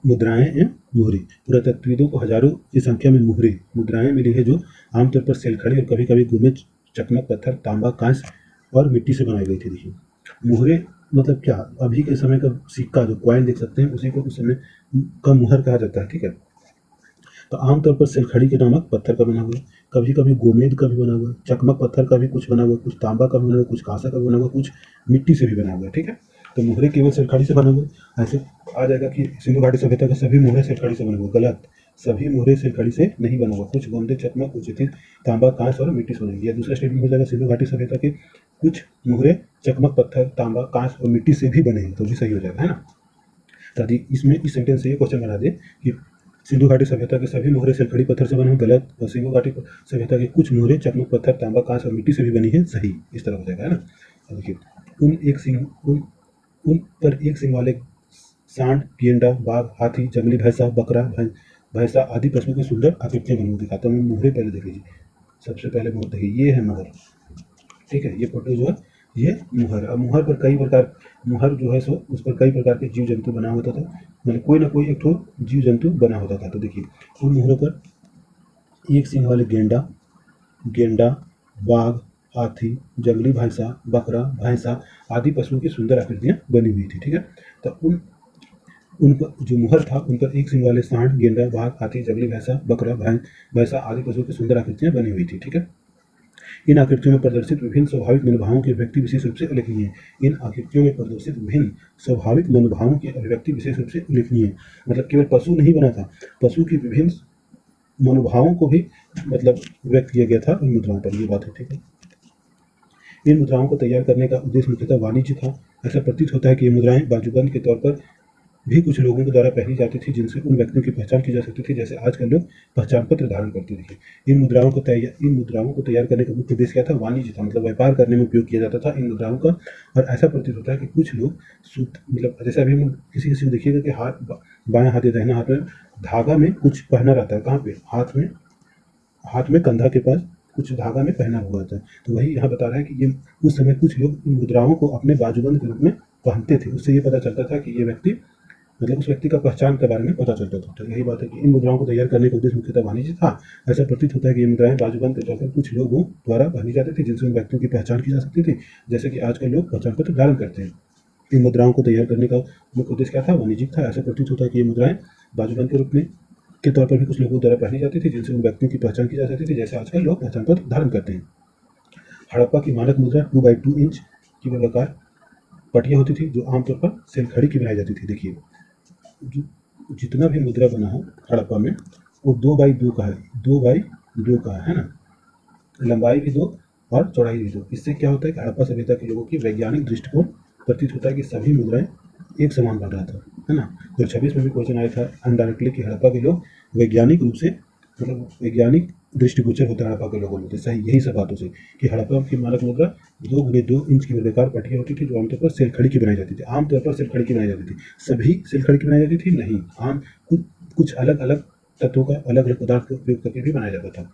मुद्राएं एवं मुहरे। पुरातत्वविदों को हजारों की संख्या में मुहरे मुद्राएं मिली है जो आमतौर पर सेलखड़ी और कभी कभी गुमे, चकमक पत्थर, तांबा, कांस और मिट्टी से बनाई गई थी। देखिए मुहरे मतलब क्या, अभी के समय का सिक्का जो कॉइन देख सकते हैं उसी को उस समय का मुहर कहा जाता है। ठीक है, तो आमतौर पर सिलखड़ी के नामक पत्थर का बना हुआ, कभी कभी गोमेद का भी बना हुआ, चकमक पत्थर का भी कुछ बना हुआ, कुछ तांबा का भी बना हुआ, कुछ कांसा का भी बना हुआ, कुछ मिट्टी से भी बना हुआ है। ठीक है, तो मोहरे केवल सिलखड़ी से बना हुआ। ऐसे आ जाएगा कि सिंधु घाटी सभ्यता के सभी मोहरे सिलखड़ी से बने हुए, गलत। सभी मोहरे सिलखड़ी से नहीं बना हुआ, कुछ गोमदे, चकमक, कुछ थी तांबा, कांस और मिट्टी से बनेंगे। या दूसरा स्टेटमेंट हो जाएगा सिंधु घाटी सभ्यता के कुछ मोहरे चकमक पत्थर, तांबा, कांस और मिट्टी से भी बने हैं, तो भी सही हो जाएगा, है ना। ताकि इसमें इस सेंटेंस से ये क्वेश्चन बना दे कि सिंधु घाटी सभ्यता के सभी मोहरे सिलखड़ी पत्थर से बने हैं, गलत। और सिंधु घाटी सभ्यता के कुछ मोहरे चकमक पत्थर, तांबा, कांस और मिट्टी से भी बनी है, सही। इस तरह हो जाएगा, है ना। अब देखिए उन पर एक सिंह वाले सांड, गेंडा, बाघ, हाथी, जंगली भैंसा, बकरा, भैंसा आदि पशुओं की सुंदर आकृतियां बनी हुई दिखाता हूँ। मोहरे पहले देख लीजिए, सबसे पहले मोहर देखिए, ये है मोहर। ठीक है, ये फोटो जो है ये मुहर। अब मुहर पर कई प्रकार, मुहर जो है सो उस पर कई प्रकार के जीव जंतु बना होता था, मतलब कोई ना कोई एक ठो जीव जंतु बना होता था। तो देखिए उन मुहरों पर एक सिंह वाले गेंडा, गेंडा, बाघ, हाथी, जंगली भैंसा, बकरा, भैंसा आदि पशुओं की सुंदर आकृतियां बनी हुई थी। ठीक है, तो उन पर जो मुहर था उन पर एक सिंह वाले सांड, गेंडा, बाघ, हाथी, जंगली भैंसा, बकरा, भैंसा आदि पशुओं की सुंदर आकृतियां बनी हुई थी। ठीक है, इन आकृतियों में प्रदर्शित विभिन्न स्वाभाविक मनोभावों की अभिव्यक्ति विशेष रूप से उल्लेखनीय है। इन आकृतियों में प्रदर्शित विभिन्न स्वाभाविक मनोभावों की अभिव्यक्ति विशेष रूप से उल्लेखनीय है। मतलब केवल पशु नहीं बना था, पशु की विभिन्न मनोभावों को भी मतलब व्यक्त किया गया था इन मुद्राओं पर, ये बात है। ठीक है, इन मुद्राओं को तैयार करने का उद्देश्य मुख्यतः वाणिज्य था। ऐसा प्रतीत होता है कि ये मुद्राएं बाजूबंद के तौर पर भी कुछ लोगों के द्वारा पहनी जाती थी, जिनसे उन व्यक्तियों की पहचान की जा सकती थी, जैसे आजकल लोग पहचान पत्र धारण करते थे। इन मुद्राओं को तैयार करने का मुख्य उद्देश्य क्या था, वाणिज्य था, मतलब व्यापार करने में उपयोग किया जाता था इन मुद्राओं का। और ऐसा प्रतीत होता है कि कुछ लोग मतलब जैसे अभी हम किसी किसी को देखिएगा कि बाएं हाथ या दाहिना हाथ में धागा में कुछ पहना रहता है, कहाँ पे, हाथ में कंधा के पास कुछ धागा में पहना हुआ था। तो वही यहाँ बता रहा है कि ये उस समय कुछ लोग इन मुद्राओं को अपने बाजूबंद के रूप में पहनते थे। उससे ये पता चलता था कि ये व्यक्ति, मतलब उस व्यक्ति का पहचान के बारे में पता चलता था। तो यही बात है कि इन मुद्राओं को तैयार करने का उद्देश्य मुख्यतः वाणिज्य था। ऐसा प्रतीत होता है कि ये मुद्राएं बाजूबंद के तौर पर कुछ लोगों द्वारा पहनी जाती थी, जिनसे उन व्यक्तियों की पहचान की जा सकती थी, जैसे कि आजकल लोग पहचान पत्र धारण करते हैं। इन मुद्राओं को तैयार करने का मुख्य उद्देश्य क्या था? वाणिज्यिक था। ऐसा प्रतीत होता है कि ये मुद्राएं बाजूबंद के रूप में के तौर पर भी कुछ लोगों द्वारा पहनी जाती थी, जिनसे उन व्यक्तियों की पहचान की जा सकती थी, जैसे आजकल लोग पहचान पत्र धारण करते हैं। हड़प्पा की मानक मुद्रा 2x2 इंच की वर्गाकार पटिया होती थी, जो आमतौर पर सेलखड़ी की बनाई जाती थी। देखिए, जितना भी मुद्रा बना है हड़प्पा में, वो 2x2 का है, 2x2 का है ना। लंबाई भी 2 और चौड़ाई भी 2। इससे क्या होता है कि हड़प्पा सभ्यता के लोगों की वैज्ञानिक दृष्टिकोण प्रतीत होता है कि सभी मुद्राएं एक समान बन रहा था, है ना। 2026 में भी क्वेश्चन आया था अनडायरेक्टली कि हड़प्पा के लोग वैज्ञानिक रूप से, मतलब वैज्ञानिक दृष्टिगोचर होता है हड़प्पा के लोगों में। तो सही यही सब बातों से कि हड़प्पा की मानक मुद्रा 2x2 इंच की वर्गाकार पटिया होती थी, जो आमतौर पर सेलखड़ी की बनाई जाती थी। आमतौर पर सेलखड़ी की बनाई जाती थी। सभी सेलखड़ी की बनाई जाती थी नहीं, आम कुछ अलग अलग तत्वों का, अलग अलग पदार्थ का उपयोग करके भी बनाया जाता था।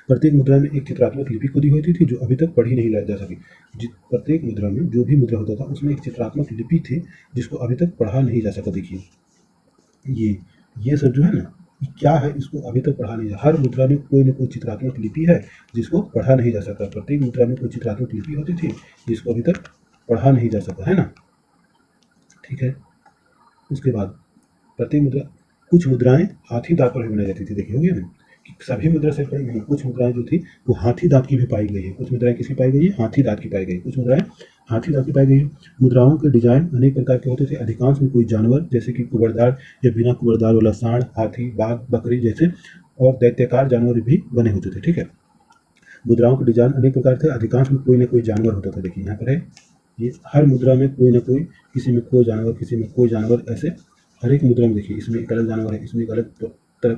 प्रत्येक मुद्रा में एक चित्रात्मक लिपि खुदी होती थी, जो अभी तक पढ़ी नहीं जा सकी। प्रत्येक मुद्रा में जो भी मुद्रा होता था उसमें एक चित्रात्मक लिपि थी, जिसको अभी तक पढ़ा नहीं जा सका। देखिए, ये सब जो है ना, ये क्या है, इसको अभी तक पढ़ा नहीं जा। हर मुद्रा में कोई न कोई चित्रात्मक लिपि है जिसको पढ़ा नहीं जा सका। प्रत्येक मुद्रा में कोई चित्रात्मक लिपि होती थी जिसको अभी तक पढ़ा नहीं जा सका, है ना। ठीक है। उसके बाद प्रत्येक मुद्रा, कुछ मुद्राएं हाथी दांत पर भी बनाई जाती थी। देखिए, हो गया ना कि सभी मुद्रा से पड़ी नहीं, कुछ मुद्राएं जो थी वो हाथी दांत की भी पाई गई है। कुछ मुद्राएं किसकी पाई गई है? हाथी दांत की पाई गई। कुछ मुद्राएं हाथी दांत की पाई गई है। मुद्राओं के डिजाइन अनेक प्रकार के होते थे। अधिकांश में कोई जानवर, जैसे कि कुबड़दार या बिना कुबड़दार वाला सांड, हाथी, बाघ, बकरी जैसे और दैत्याकार जानवर भी बने होते थे। ठीक है। मुद्राओं के डिजाइन अनेक प्रकार थे। अधिकांश में कोई ना कोई जानवर होता था। देखिए, यहाँ पर है, ये हर मुद्रा में कोई ना कोई, किसी में कोई जानवर, किसी में कोई जानवर, ऐसे हर एक मुद्रा में देखिए, इसमें एक अलग जानवर है, इसमें एक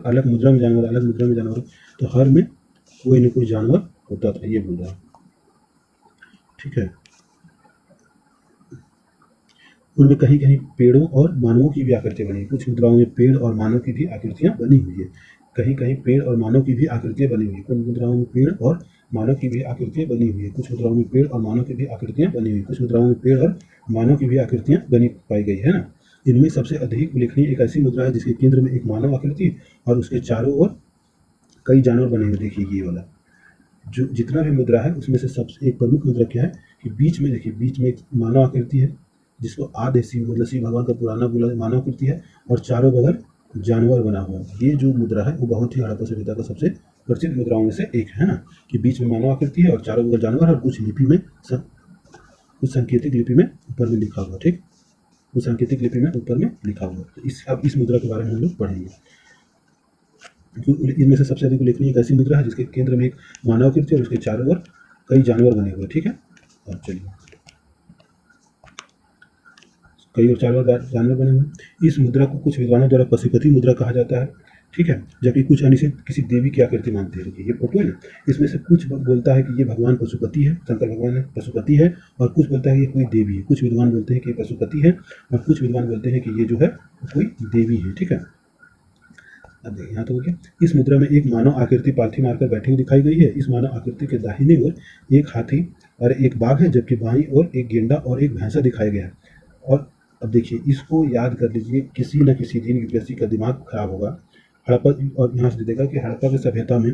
अलग मुद्रा में जानवर, अलग मुद्रा में जानवर, तो हर में कोई न कोई जानवर होता था। ये मुद्रा, ठीक है। उनमें कहीं कहीं पेड़ों और मानवों की भी आकृतियां बनी। कुछ मुद्राओं में पेड़ और मानव की भी आकृतियां बनी हुई है। कहीं कहीं पेड़ और मानव की भी आकृतियां बनी हुई है। कुछ मुद्राओं में पेड़ और मानव की भी आकृतियां बनी हुई है। कुछ मुद्राओं में पेड़ और मानव की भी आकृतियां बनी हुई है। कुछ मुद्राओं में पेड़ और मानव की भी आकृतियां बनी पाई गई है ना। इनमें सबसे अधिक उल्लेखनीय एक ऐसी मुद्रा है जिसके केंद्र में एक मानव आकृति और उसके चारों ओर कई जानवर बने हुए। देखिए, ये वाला जो जितना भी मुद्रा है उसमें से सबसे एक प्रमुख मुद्रा क्या है कि बीच में देखिए, बीच में एक मानव आकृति है, जिसको आदि शिव, मतलब शिव भगवान का पुराना बोला मानव आकृति है, और चारों बगल जानवर बना हुआ है। ये जो मुद्रा है वो बहुत ही हड़प्पा सभ्यता का सबसे प्रसिद्ध मुद्राओं में से एक है ना, कि बीच में मानव आकृति है और चारों बगल जानवर, और कुछ लिपि में कुछ सांकेतिक लिपि में ऊपर में लिखा हुआ। ठीक, कुछ सांकेतिक लिपि में ऊपर में लिखा हुआ। तो अब इस मुद्रा के बारे में हम लोग पढ़ेंगे। इनमें से सबसे अधिक उल्लेखनीय एक ऐसी मुद्रा है जिसके केंद्र में एक मानव आकृति और उसके चारों ओर कई जानवर बने हुए। ठीक है, अब चलिए, कई और चारों ओर जानवर बने हुए। इस मुद्रा को कुछ विद्वानों द्वारा पशुपति मुद्रा कहा जाता है। ठीक है, जबकि कुछ अन्य से किसी देवी की आकृति मानते हैं। ये फोटो है ना, इसमें से कुछ बोलता है कि ये भगवान पशुपति है, शंकर भगवान है, पशुपति है, और कुछ बोलता है कि ये कोई देवी है। कुछ विद्वान बोलते हैं कि ये पशुपति है और कुछ विद्वान बोलते हैं कि ये जो है कोई देवी है। ठीक है, अब देखिए, यहाँ तो हो गया। इस मुद्रा में एक मानव आकृति पालथी मारकर बैठी हुई दिखाई गई है। इस मानव आकृति के दाहिने ओर एक हाथी और एक बाघ है, जबकि बाईं ओर एक गेंडा और एक भैंसा दिखाया गया है। और अब देखिए, इसको याद कर लीजिए, किसी न किसी दिन यूपीएससी का दिमाग खराब होगा। हड़प्पा, और यहाँ से देगा कि हड़प्पा की सभ्यता में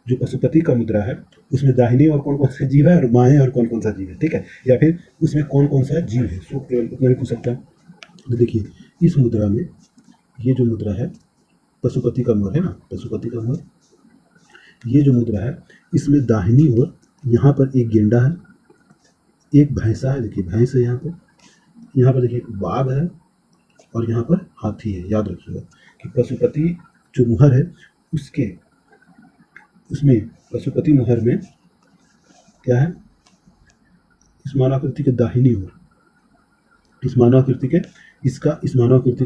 जो पशुपति का मुद्रा है उसमें दाहिने और कौन कौन से जीव है और बाएं और कौन कौन सा जीव है। ठीक है, या फिर उसमें कौन कौन सा जीव है, सो केवल उतना भी पूछ सकता है। तो देखिए, इस मुद्रा में ये जो मुद्रा है पशुपति का मोर है ना, पशुपति का मोर, ये जो मुद्रा है इसमें दाहिनी ओर यहाँ पर एक गेंडा है, एक भैंसा है। देखिए, भैंस है यहाँ पर देखिए एक बाघ है और यहाँ पर हाथी है। याद रखिएगा कि पशुपति जो मुहर है उसमें पशुपति मुहर में क्या है, इस मानवाकृति के दाहिनी ओर, इस मानवाकृति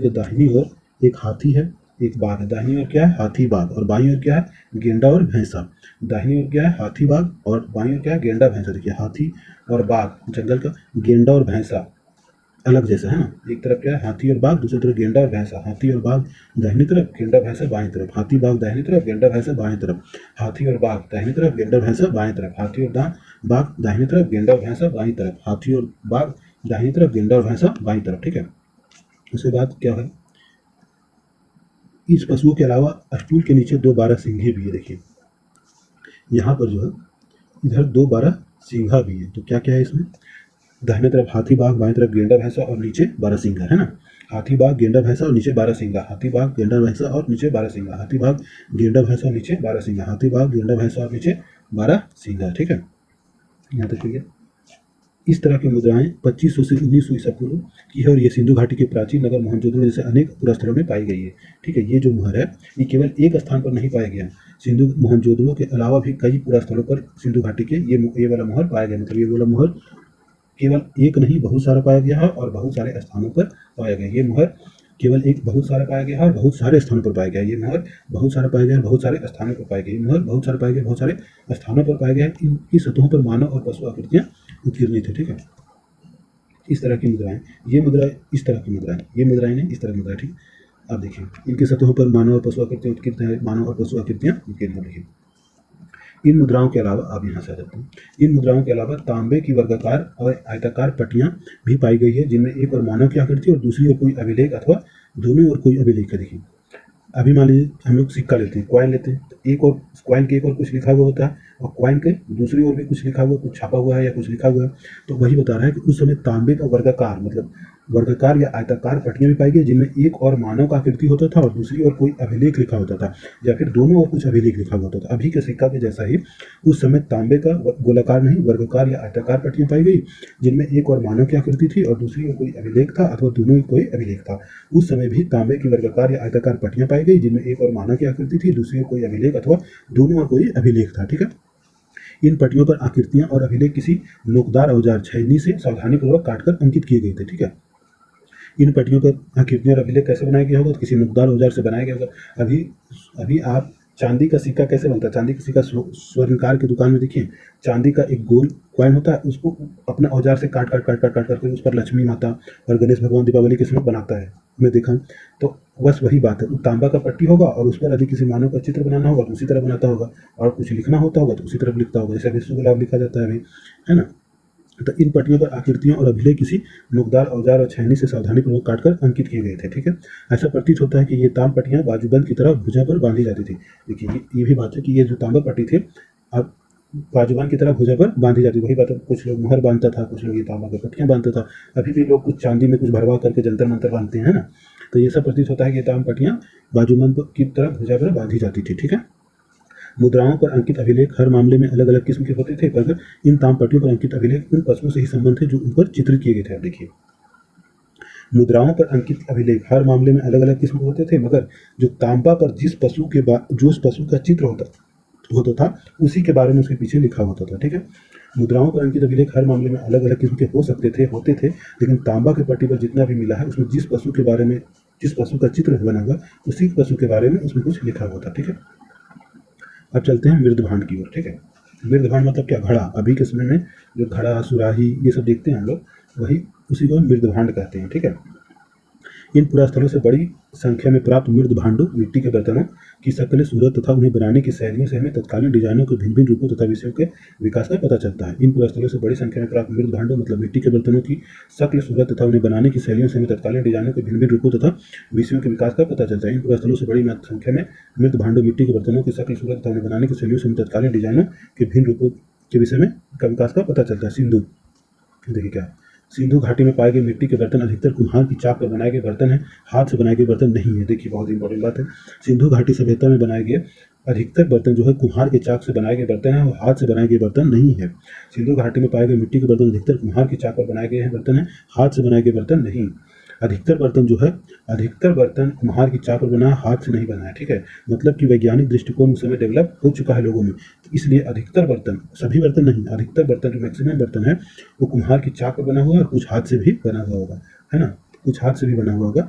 के दाहिनी ओर एक हाथी है, एक बाघ है। दाहिनी ओर क्या है? हाथी बाघ, और बाईं ओर क्या है? गेंडा और भैंसा। दाहिनी ओर क्या है? हाथी बाघ, और बाईं ओर क्या है? गेंडा भैंसा। देखिए, हाथी और बाघ जंगल का, गेंडा और भैंसा अलग जैसा है ना। एक तरफ क्या है? हाथी और बाघ, दूसरी तरफ गेंडा और भैंसा। हाथी और बाघ दाहिनी तरफ, गेंडा भैंसा बाईं तरफ। हाथी बाघ दाहिनी तरफ, गेंडा भैंसा बाईं तरफ। हाथी और बाघ दाहिनी तरफ, गेंडा भैंसा बाईं तरफ। हाथी और बाघ दाहिनी तरफ, गेंडा भैंसा बाईं तरफ। हाथी और बाघ दाहिनी तरफ, गेंडा और भैंसा बाईं तरफ। ठीक है, उसके बाद क्या है, इस पशुओं के अलावा स्टूल के नीचे 2 बारहसिंघे भी है। देखिए, यहाँ पर जो है इधर 2 बारहसिंघा भी है। तो क्या क्या है इसमें? दाहिने तरफ हाथी बाघ, बाएं तरफ गेंडा भैंसा और नीचे बारहसिंगा, है ना। हाथी बाघ गेंडा भैंसा और नीचे बारहसिंगा, हाथी बाघ गेंडा भैंसा और नीचे बारहसिंगा, हाथी बाघ गेंडा भैंसा और नीचे बारहसिंगा, हाथी बाघ गेंडा भैंसा और नीचे बारहसिंगा। ठीक है, यहाँ तक ठीक है। इस तरह की मुद्राएं 2500 से 1900 ईसा पूर्व की है और ये सिंधु घाटी के प्राचीन नगर मोहनजोदड़ो जैसे अनेक पुरास्थलों में पाई गई है। ठीक है, ये जो मुहर है ये केवल एक स्थान पर नहीं पाया गया, सिंधु मोहनजोदड़ो के अलावा भी कई पुरास्थलों पर सिंधु घाटी के ये वाला मुहर पाया गया। मतलब ये वाला मुहर केवल एक नहीं बहुत सारा पाया गया है और बहुत सारे स्थानों पर पाया गया। ये मुहर केवल एक बहुत सारा पाया गया है और बहुत सारे स्थानों पर पाया गया। ये मुहर बहुत सारा पाया गया है, बहुत सारे स्थानों पर पाया गया। ये मुहर बहुत सारा पाया गया, बहुत सारे स्थानों पर पाया गया है। इनकी सतहों पर मानव और पशु आकृतियां उत्कीर्णित थे। ठीक है, इस तरह की मुद्राएं, ये मुद्राएं इस तरह की मुद्राएं, ये मुद्राएं नहीं इस तरह की मुद्राएं। ठीक, अब देखिए इनकी सतहों पर मानव और पशु आकृतियां उत्कीर्णित है, मानव और पशु आकृतियां उत्कीर्णित है। देखिए इन मुद्राओं के अलावा, आप यहाँ से आ जाते हैं, इन मुद्राओं के अलावा तांबे की वर्गाकार और आयताकार पट्टियां भी पाई गई है, जिनमें एक और मानव की आकृति और दूसरी ओर कोई अभिलेख अथवा दोनों ओर कोई अभिलेख है। देखिए अभी मान लीजिए हम लोग सिक्का लेते हैं, कॉइन लेते हैं, तो एक और कॉइन के एक और कुछ लिखा हुआ होता है और कॉइन के दूसरी ओर भी कुछ लिखा हुआ, कुछ छापा हुआ है या कुछ लिखा हुआ है। तो वही बता रहा है कि उस समय तांबे का वर्गाकार मतलब वर्गाकार या आयताकार पट्टियां भी पाई गई, जिनमें एक और मानव का आकृति होता था और दूसरी ओर कोई अभिलेख लिखा होता था या फिर दोनों ओर कुछ अभिलेख लिखा हुआ होता था। अभी के सिक्का के जैसा ही उस समय तांबे का गोलाकार नहीं वर्गाकार या आयताकार पट्टियां पाई गई, जिनमें एक और मानव की आकृति थी और दूसरी ओर कोई अभिलेख था अथवा दोनों कोई अभिलेख था। उस समय भी तांबे की वर्गाकार या आयताकार पट्टियां पाई गई, जिनमें एक और मानव की आकृति थी, दूसरी ओर कोई अभिलेख अथवा दोनों ओर कोई अभिलेख था। ठीक है, इन पट्टियों पर आकृतियां और अभिलेख किसी नोकदार औजार छेदनी से सावधानीपूर्वक काटकर अंकित किए गए थे। ठीक है, इन पट्टियों पर आकृतियां और अभिलेख कैसे बनाया गया होगा, तो किसी नुकदार औजार से बनाया गया होगा। अभी अभी आप चांदी का सिक्का कैसे बनता है, चांदी का सिक्का स्वर्णकार की दुकान में देखिए, चांदी का एक गोल कॉइन होता है, उसको अपना औजार से काट काट काट काट काट करके उस पर लक्ष्मी माता और गणेश भगवान दीपावली के समय बनाता है, मैं देखा। तो बस वही बात है, तांबा का पट्टी होगा और उस पर यदि किसी मानव का चित्र बनाना होगा तो उसी तरह बनाता होगा, और कुछ लिखना होता होगा तो उसी तरह लिखता होगा, जैसे विश्व गुलाब लिखा जाता है अभी, है ना। तो इन पट्टियों पर आकृतियों और अभिलेख किसी नुकदार औजार और छेनी से सावधानीपूर्वक काटकर अंकित किए गए थे। ठीक है, ऐसा प्रतीत होता है कि ये ताम पट्टियां बाजूबंद की तरह भुजा पर बांधी जाती थी। देखिए ये भी बात है कि ये जो तांबा पट्टी थी अब बाजूबंद की तरह भुजा पर बांधी जाती थी। वही बात है, कुछ लोग मुहर बांधता था, कुछ लोग ये तांबा की पट्टियां बांधता था। अभी भी लोग कुछ चांदी में कुछ भरवा करके जंतर मंतर बांधते हैं ना। तो ये सब प्रतीत होता है कि ताम पट्टियां बाजूबंद की तरह भुजा पर बांधी जाती थी। ठीक है, मुद्राओं पर अंकित अभिलेख हर मामले में अलग अलग किस्म के होते थे, पर इन ताम पट्टियों पर अंकित अभिलेख उन पशुओं से ही संबंध थे जो उन पर चित्रित किए गए थे। आप देखिए मुद्राओं पर अंकित अभिलेख हर मामले में अलग अलग किस्म के होते थे, मगर जो तांबा पर जिस पशु का चित्र होता था उसी के बारे में उसके पीछे लिखा होता था। ठीक है, मुद्राओं पर अंकित अभिलेख हर मामले में अलग अलग किस्म के होते थे, लेकिन तांबा के पट्टी पर जितना भी मिला है उसमें जिस पशु का चित्र बना हुआ उसी पशु के बारे में उसमें कुछ लिखा हुआ था। ठीक है, अब चलते हैं मृदभांड की ओर। ठीक है, मृदभांड मतलब क्या, घड़ा। अभी के समय में जो घड़ा सुराही ये सब देखते हैं हम लोग, वही उसी को मृदभांड कहते हैं। ठीक है, इन पुरास्थलों से बड़ी संख्या में प्राप्त मृद भांडों मिट्टी के बर्तनों की शक्ल सूरत तथा उन्हें बनाने की शैलियों से हमें तत्कालीन डिजाइनों के भिन्न भिन्न रूपों तथा विषयों के विकास का पता चलता है। इन पुरास्थलों से बड़ी संख्या में प्राप्त मृद भांडों मतलब मिट्टी के बर्तनों की शक्ल सूरत तथा उन्हें बनाने की शैलियों से हमें तत्कालीन डिजाइनों के भिन्न भिन्न रूपों तथा विषयों के विकास का पता चलता है। इन पुरास्थलों से बड़ी संख्या में मृद भांडों मिट्टी के बर्तनों की शक्ल सूरत तथा उन्हें बनाने की शैलियों से हमें तत्कालीन डिजाइनों के भिन्न रूपों के विषय में का विकास का पता चलता है। सिंधु, देखिए क्या है, सिंधु घाटी में पाए गए मिट्टी के बर्तन अधिकतर कुम्हार की चाक पर बनाए गए बर्तन हैं, हाथ से बनाए गए बर्तन नहीं है। देखिए बहुत इंपॉर्टेंट बात है, सिंधु घाटी सभ्यता में बनाए गए अधिकतर बर्तन जो है कुम्हार के चाक से बनाए गए बर्तन हैं और हाथ से बनाए गए बर्तन नहीं है। सिंधु घाटी में पाए गए मिट्टी के बर्तन अधिकतर कुम्हार की चाक पर बनाए गए हैं बर्तन हैं, हाथ से बनाए गए बर्तन नहीं। अधिकतर बर्तन कुम्हार की चाक पर बना, हाथ से नहीं बना है। ठीक है, मतलब कि वैज्ञानिक दृष्टिकोण उस समय डेवलप हो चुका है लोगों में, तो इसलिए अधिकतर बर्तन, सभी बर्तन नहीं, अधिकतर बर्तन जो मैक्सिमम बर्तन है वो कुम्हार की चाक पर बना हुआ है और कुछ हाथ से भी बना हुआ होगा, है ना, कुछ हाथ से भी बना हुआ होगा।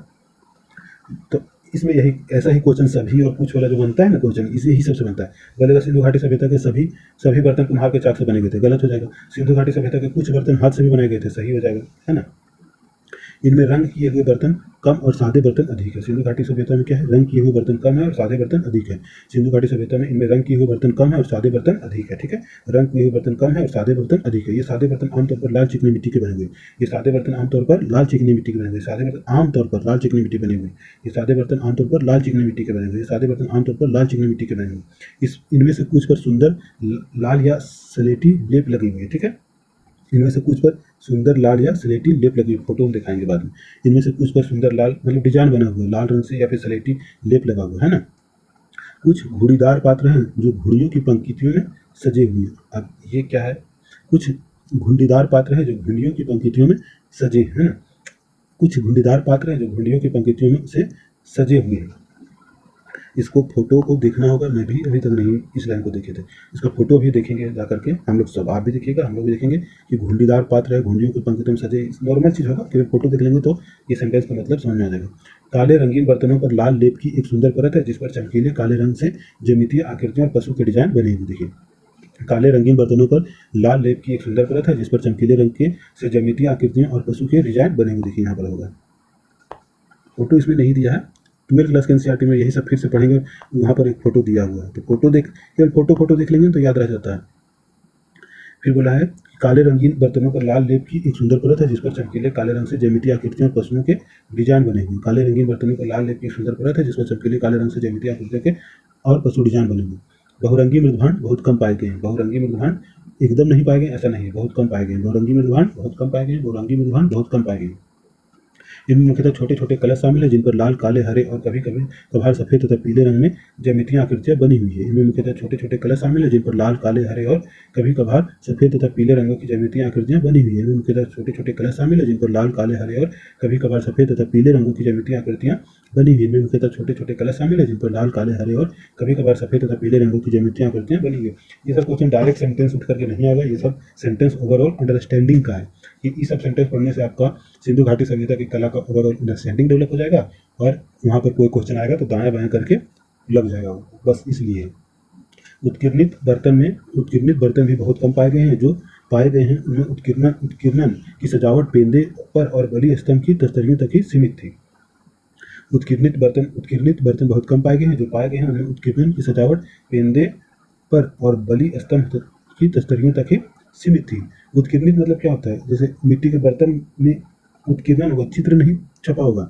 तो इसमें यही ऐसा ही क्वेश्चन सभी और कुछ वाला जो बनता है ना क्वेश्चन, इसी ही सबसे बनता है। बोलेगा सिंधु घाटी सभ्यता के सभी बर्तन कुम्हार के चाक से बने गए थे, गलत हो जाएगा। सिंधु घाटी सभ्यता के कुछ बर्तन हाथ से भी बनाए गए थे, सही हो जाएगा, है ना। इनमें रंग किए हुए बर्तन कम और सादे बर्तन अधिक है। सिंधु घाटी सभ्यता में क्या है, रंग किए हुए बर्तन कम है और सादे बर्तन अधिक है। सिंधु घाटी सभ्यता में इनमें रंग किए हुए बर्तन कम है और सादे बर्तन अधिक है। ठीक है, रंग किए हुए बर्तन कम है और सादे बर्तन अधिक है। ये सादे बर्तन आमतौर पर लाल चिकनी मिट्टी के बने हुए, ये सादे बर्तन आमतौर पर लाल चिकनी मिट्टी के बने हुए, सादे बर्तन आमतौर पर लाल चिकनी मिट्टी बने हुए, ये सादे बर्तन आमतौर पर लाल चिकनी मिट्टी के बने हुए, सादे बर्तन आमतौर पर लाल चिकनी मिट्टी के बने हुए। इनमें से कुछ पर सुंदर लाल या स्लेटी लेप लगी हुई है। ठीक है, इनमें से कुछ पर सुंदर लाल या स्लेटी लेप लगी हुई, फोटो हम दिखाएंगे बाद में। इनमें से कुछ पर सुंदर लाल मतलब डिजाइन बना हुआ है लाल रंग से या फिर स्लेटी लेप लगा हुआ है ना। कुछ घुड़ीदार पात्र हैं जो घुड़ियों की पंक्तियों में सजे हुए हैं। अब ये क्या है? कुछ घुंडीदार पात्र हैं जो घुंडियों की पंक्तियों में सजे हैं ना। कुछ घुंडीदार पात्र हैं जो घुंडियों की पंक्तियों में से सजे हुए हैं। इसको फोटो को देखना होगा, मैं भी अभी तक नहीं इस लाइन को देखे थे। इसका फोटो भी देखेंगे जा करके हम लोग सब, आप भी देखिएगा हम लोग भी देखेंगे कि घुंडीदार पात्र है घुंडियों की पंक्तियों में सजे, नॉर्मल चीज़ होगा कि फोटो देख लेंगे तो ये सेंटेंस का मतलब समझ में आ जाएगा। काले रंगीन बर्तनों पर लाल लेप की एक सुंदर परत है जिस पर चमकीले काले रंग से ज्यामितीय आकृतियां और पशु के डिजाइन बने हुए। देखिए काले रंगीन बर्तनों पर लाल लेप की एक सुंदर परत है जिस पर चमकीले रंग के से ज्यामितीय आकृतियां और पशु के डिजाइन बने हुए। देखिए यहाँ पर होगा, फोटो इसमें नहीं दिया है। 12th क्लास के एनसीईआरटी में यही सब फिर से पढ़ेंगे, वहाँ पर एक फोटो दिया हुआ है तो फोटो देख केवल फोटो देख लेंगे तो याद रह जाता है। फिर बोला है काले रंगीन बर्तनों पर लाल लेप की एक सुंदर परत है जिस पर चमकीले काले रंग से ज्यामितीय आकृतियों और पशुओं के डिजाइन बने हुए। काले रंगीन बर्तनों पर लाल लेप की एक सुंदर परत है जिस पर चमकीले काले रंग से ज्यामितीय आकृतियों के और पशु डिजाइन बने हुए। बहुरंगी मृदभांड बहुत कम पाए गए हैं। बहुरंगी मृदभांड एकदम नहीं पाए गए ऐसा नहीं है, बहुत कम पाए गए। बहुरंगी मृदभांड बहुत कम पाए गए। बहुरंगी मृदभांड बहुत कम पाए गए। इनमें मुख्यतः छोटे छोटे कलश शामिल है जिन पर लाल काले हरे और कभी कभी कभार सफेद तथा पीले रंग में ज्यामितीय आकृतियां बनी हुई है। इनमें मुख्यतः छोटे छोटे कलश शामिल है जिन पर लाल काले हरे और कभी कभार सफेद तथा पीले रंगों की ज्यामितीय आकृतियां बनी हुई है। इनमें मुख्यतः छोटे छोटे कलश शामिल है जिन पर लाल काले हरे और कभी कभार सफेद तथा पीले रंगों की ज्यामितीय आकृतियां बनी हुई है। इनमें मुख्यतः छोटे छोटे कलश शामिल है जिन पर लाल काले हरे और कभी कभार सफेद तथा पीले रंगों की ज्यामितीय आकृतियां बनी हुई है। ये सब क्वेश्चन डायरेक्ट सेंटेंस उठ करके नहीं आएगा, ये सब सेंटेंस ओवरऑल अंडरस्टैंडिंग का है। ये सब सेंटेंस पढ़ने से आपका सिंधु घाटी सभ्यता की कला का ओवरऑल अंडरस्टैंडिंग डेवलप हो जाएगा और वहाँ पर कोई क्वेश्चन आएगा तो दाएं बाएं करके लग जाएगा वो, बस इसलिए। उत्कीर्णित बर्तन भी बहुत कम पाए गए हैं। जो पाए गए हैं उनमें उत्कीर्णन की सजावट पेंदे पर और बलि स्तंभ की तस्तरियों तक ही सीमित थी। उत्कीर्णित बर्तन बहुत कम पाए गए हैं। जो पाए गए हैं उनमें उत्कीर्णन की सजावट पेंदे पर और बलि स्तंभ की तस्तरियों तक ही सीमित थी। उत्कीर्णित मतलब क्या होता है? जैसे मिट्टी के बर्तन में उत्कीर्णन होगा, चित्र नहीं छपा होगा,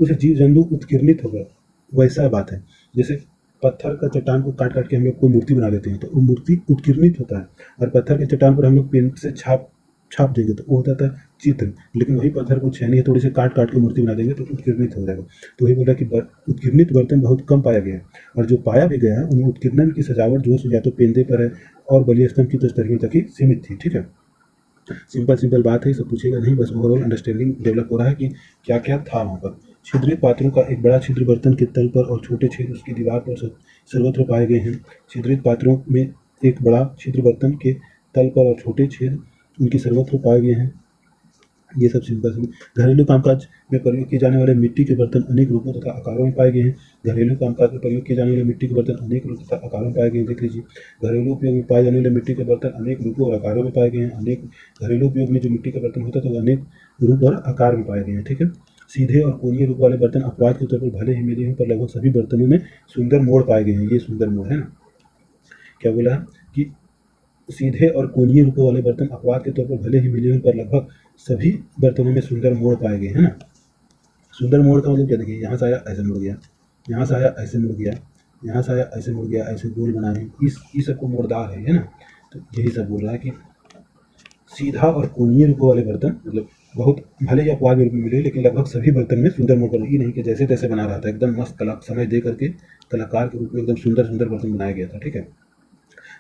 कुछ जीव जंतु उत्कीर्णित होगा, वैसा बात है। जैसे पत्थर का चट्टान को काट काट के हम लोग कोई मूर्ति बना लेते हैं तो वो मूर्ति उत्कीर्णित होता है, और पत्थर के चट्टान पर हम लोग पेन से छाप देंगे तो वो होता है चित्र। लेकिन वही पत्थर को छेनी थोड़ी से काट काट के मूर्ति बना देंगे तो उत्कीर्णित हो जाएगा। तो वही बोला कि उत्कीर्णित बर्तन बहुत कम पाया गया है, और जो पाया भी गया है उनमें उत्कीर्णन की सजावट जो है या तो पेंदे पर है और बलि स्तंभ की तस्तरियों तक ही सीमित थी। ठीक है, सिंपल बात है, सब पूछेगा नहीं, बस ओवरऑल अंडरस्टैंडिंग डेवलप हो रहा है कि क्या क्या था वहाँ पर। छिद्रित पात्रों का एक बड़ा छिद्र बर्तन के तल पर और छोटे छेद उसकी दीवार पर सर्वत्र पाए गए हैं। छिद्रित पात्रों में एक बड़ा छिद्र बर्तन के तल पर और छोटे छेद उनकी सर्वत्र पाए गए हैं। ये सब सिंपल। घरेलू कामकाज में प्रयोग किए जाने वाले मिट्टी के बर्तन अनेक रूपों तथा आकारों में पाए गए हैं। घरेलू कामकाज में प्रयोग किए जाने वाले मिट्टी के बर्तन अनेक रूपों तथा आकारों में पाए गए हैं। देख लीजिए, घरेलू उपयोग में पाए जाने वाले मिट्टी के बर्तन अनेक रूपों और आकारों में पाए गए हैं। अनेक घरेलू उपयोग में जो मिट्टी का बर्तन होता है तो अनेक रूप और आकार में पाए गए हैं। ठीक है, सीधे और कोणीय रूप वाले बर्तन अपवाद के तौर पर भले ही मिले हों पर लगभग सभी बर्तनों में सुंदर मोड़ पाए गए हैं। ये सुंदर मोड़ है ना, क्या बोला है कि सीधे और कोणीय रूपों वाले बर्तन अपवाद के तौर पर भले ही मिले हों पर लगभग सभी बर्तनों में सुंदर मोड़ पाए गए हैं ना। सुंदर मोड़ का मतलब क्या? देखिए, यहाँ से आया ऐसे मुड़ गया, यहाँ से आया ऐसे मुड़ गया, यहाँ से आया ऐसे मुड़ गया, ऐसे गोल बनाए, इस सबको मोड़दार है ना। तो यही सब बोल रहा है कि सीधा और कोणीय रूपों वाले बर्तन मतलब बहुत भले ही अपवाद रूप में मिले लेकिन लगभग सभी बर्तन में सुंदर मोड़ बने। ये नहीं कि जैसे तैसे बना रहा था, एकदम मस्त कला समय दे करके कलाकार के रूप में एकदम सुंदर बर्तन बनाया गया था। ठीक है,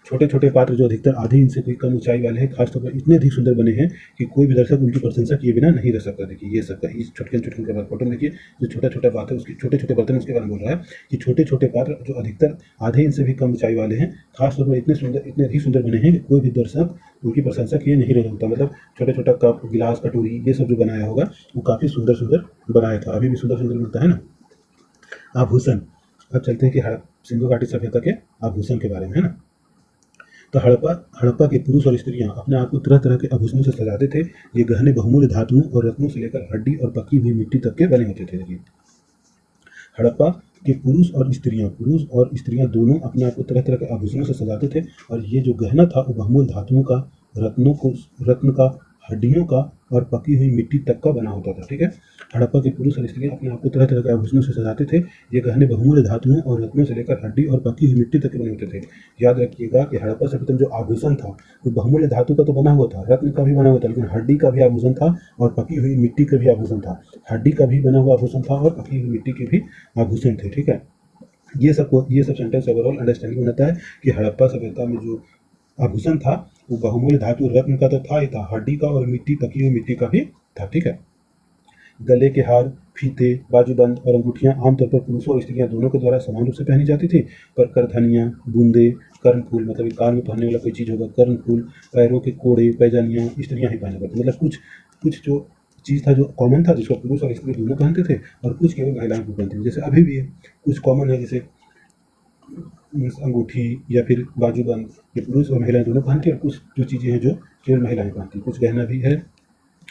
छोटे छोटे पात्र जो अधिकतर आधे इंच से कोई कम ऊंचाई वाले हैं खासतौर पर इतने अधिक सुंदर बने हैं कि कोई भी दर्शक उनकी प्रशंसा किए बिना नहीं रह सकता। देखिए ये सब इस चुटकिन के बाद फोटो में देखिए, जो छोटा बात है उसके छोटे बर्तन उसके बारे में बोल रहा है कि छोटे छोटे पात्र जो अधिकतर आधे इंच से भी कम ऊंचाई वाले हैं खासतौर पर इतने अधिक सुंदर बने हैं कि कोई भी दर्शक उनकी प्रशंसा किए नहीं रह सकता। मतलब छोटा कप गिलास कटोरी ये सब जो बनाया होगा वो काफ़ी सुंदर बनाया था, अभी भी सुंदर बनता है ना। आभूषण, अब चलते हैं कि सिंधु घाटी सभ्यता के आभूषण के बारे में, है ना। तो हड़प्पा के पुरुष और स्त्रियां अपने आप को तरह तरह के आभूषणों से सजाते थे। ये गहने बहुमूल्य धातुओं और रत्नों से लेकर हड्डी और पकी हुई मिट्टी तक के बने होते थे। देखिए, हड़प्पा के पुरुष और स्त्रियां दोनों अपने आप को तरह तरह के आभूषणों से सजाते थे, और ये जो गहना था वो बहुमूल्य धातुओं का, रत्न का, हड्डियों का और पकी हुई मिट्टी तक का बना होता था। ठीक है, हड़प्पा के पुरुष और स्त्रियां अपने आप को तरह तरह के आभूषणों से सजाते थे। ये गहने बहुमूल्य धातुओं और रत्नों से लेकर हड्डी और पकी हुई मिट्टी तक के बने होते थे। याद रखिएगा कि हड़प्पा सभ्यता में जो आभूषण था वो बहुमूल्य धातु का तो बना हुआ था, रत्न का भी बना हुआ था, लेकिन हड्डी का भी आभूषण था और पकी हुई मिट्टी का भी आभूषण था। हड्डी का भी बना हुआ आभूषण था और पकी हुई मिट्टी के भी आभूषण थे। ठीक है, ये सब सेंटेंस ओवरऑल अंडरस्टैंडिंग बनाता है कि हड़प्पा सभ्यता में जो आभूषण था वो बहुमूल्य धातु रत्न का तो था ही था, हड्डी का और मिट्टी पकी हुई मिट्टी का भी था। ठीक है, गले के हार, फीते, बाजूबंद और अंगूठियां आमतौर पर पुरुषों और स्त्रियां दोनों के द्वारा समान रूप से पहनी जाती थी, पर करधनियां, बूंदे, कर्णफूल मतलब कान में पहनने वाला कोई चीज होगा, कर्णफूल, पैरों के कोड़े, पैजानियां स्त्रियां ही पहना करती, मतलब कुछ कुछ जो चीज था जो कॉमन था जिसको पुरुष और स्त्री दोनों पहनते थे, और कुछ केवल महिलाएं को पहनती थी। जैसे अभी भी है, कुछ कॉमन है, जैसे अंगूठी या फिर बाजूबंद, ये पुरुष और महिलाएं दोनों पहनती है, और कुछ जो चीजें हैं जो केवल महिलाएं पहनती, कुछ गहना भी है।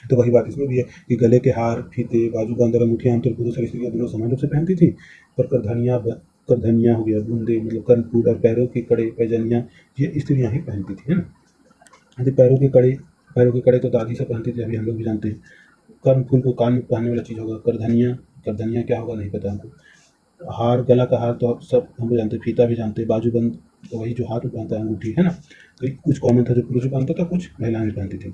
तो वही बात इसमें भी है कि गले के हार, फीते, बाजूबंद और अंगूठियां आमतौर पर पुरुष और स्त्रियां दोनों समान रूप से पहनती थी, पर करधनियां हो गया, बूंदे मतलब कर्णफूल, और पैरों के कड़े, पैजनियां, ये स्त्रियां ही पहनती थी, है ना। यदि पैरों के कड़े तो दादी से पहनती थी, अभी हम लोग भी जानते हैं। कर्णफूल को कान में पहनने वाला चीज होगा, करधनिया क्या होगा नहीं पता हमको। हार, गला का हार तो अब सब हम लोग जानते हैं, फीता भी जानते हैं, बाजूबंद तो वही जो हाथ में पहनता है, अंगूठी, है ना। तो कुछ कॉमन था जो पुरुष भी पहनता था, कुछ महिलाएं भी पहनती थी।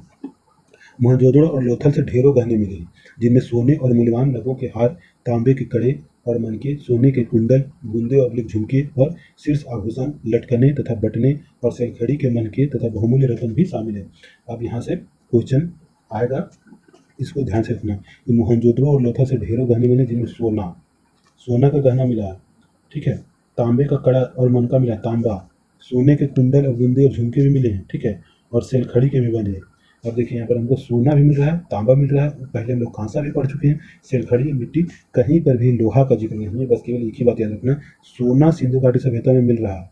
मोहनजोदड़ो और लोथल से ढेरों गहने मिले, जिनमें सोने और मूल्यवान नगों के हार, तांबे के कड़े और मनके, सोने के कुंडल, बूंदे और झुमके और शीर्ष आभूषण, लटकने तथा बटने और सेलखड़ी के मनके तथा बहुमूल्य रत्न भी शामिल है। अब यहाँ से क्वेश्चन आएगा, इसको ध्यान से रखना कि मोहनजोदड़ो और लोथल से ढेरों गहने मिले, जिनमें सोना का गहना मिला है, ठीक है, तांबे का कड़ा और मनका मिला, तांबा, सोने के कुंडल और बूंदे और झुमके भी मिले हैं, ठीक है, और सेलखड़ी के भी बने हैं। अब देखिए यहाँ पर हमको सोना भी मिल रहा है, तांबा मिल रहा है, पहले हम लोग कांसा भी पढ़ चुके हैं, सेलखड़ी, मिट्टी, कहीं पर भी लोहा का जिक्र नहीं है। बस केवल एक ही बात याद रखना, सोना सिंधु घाटी सभ्यता में मिल रहा है।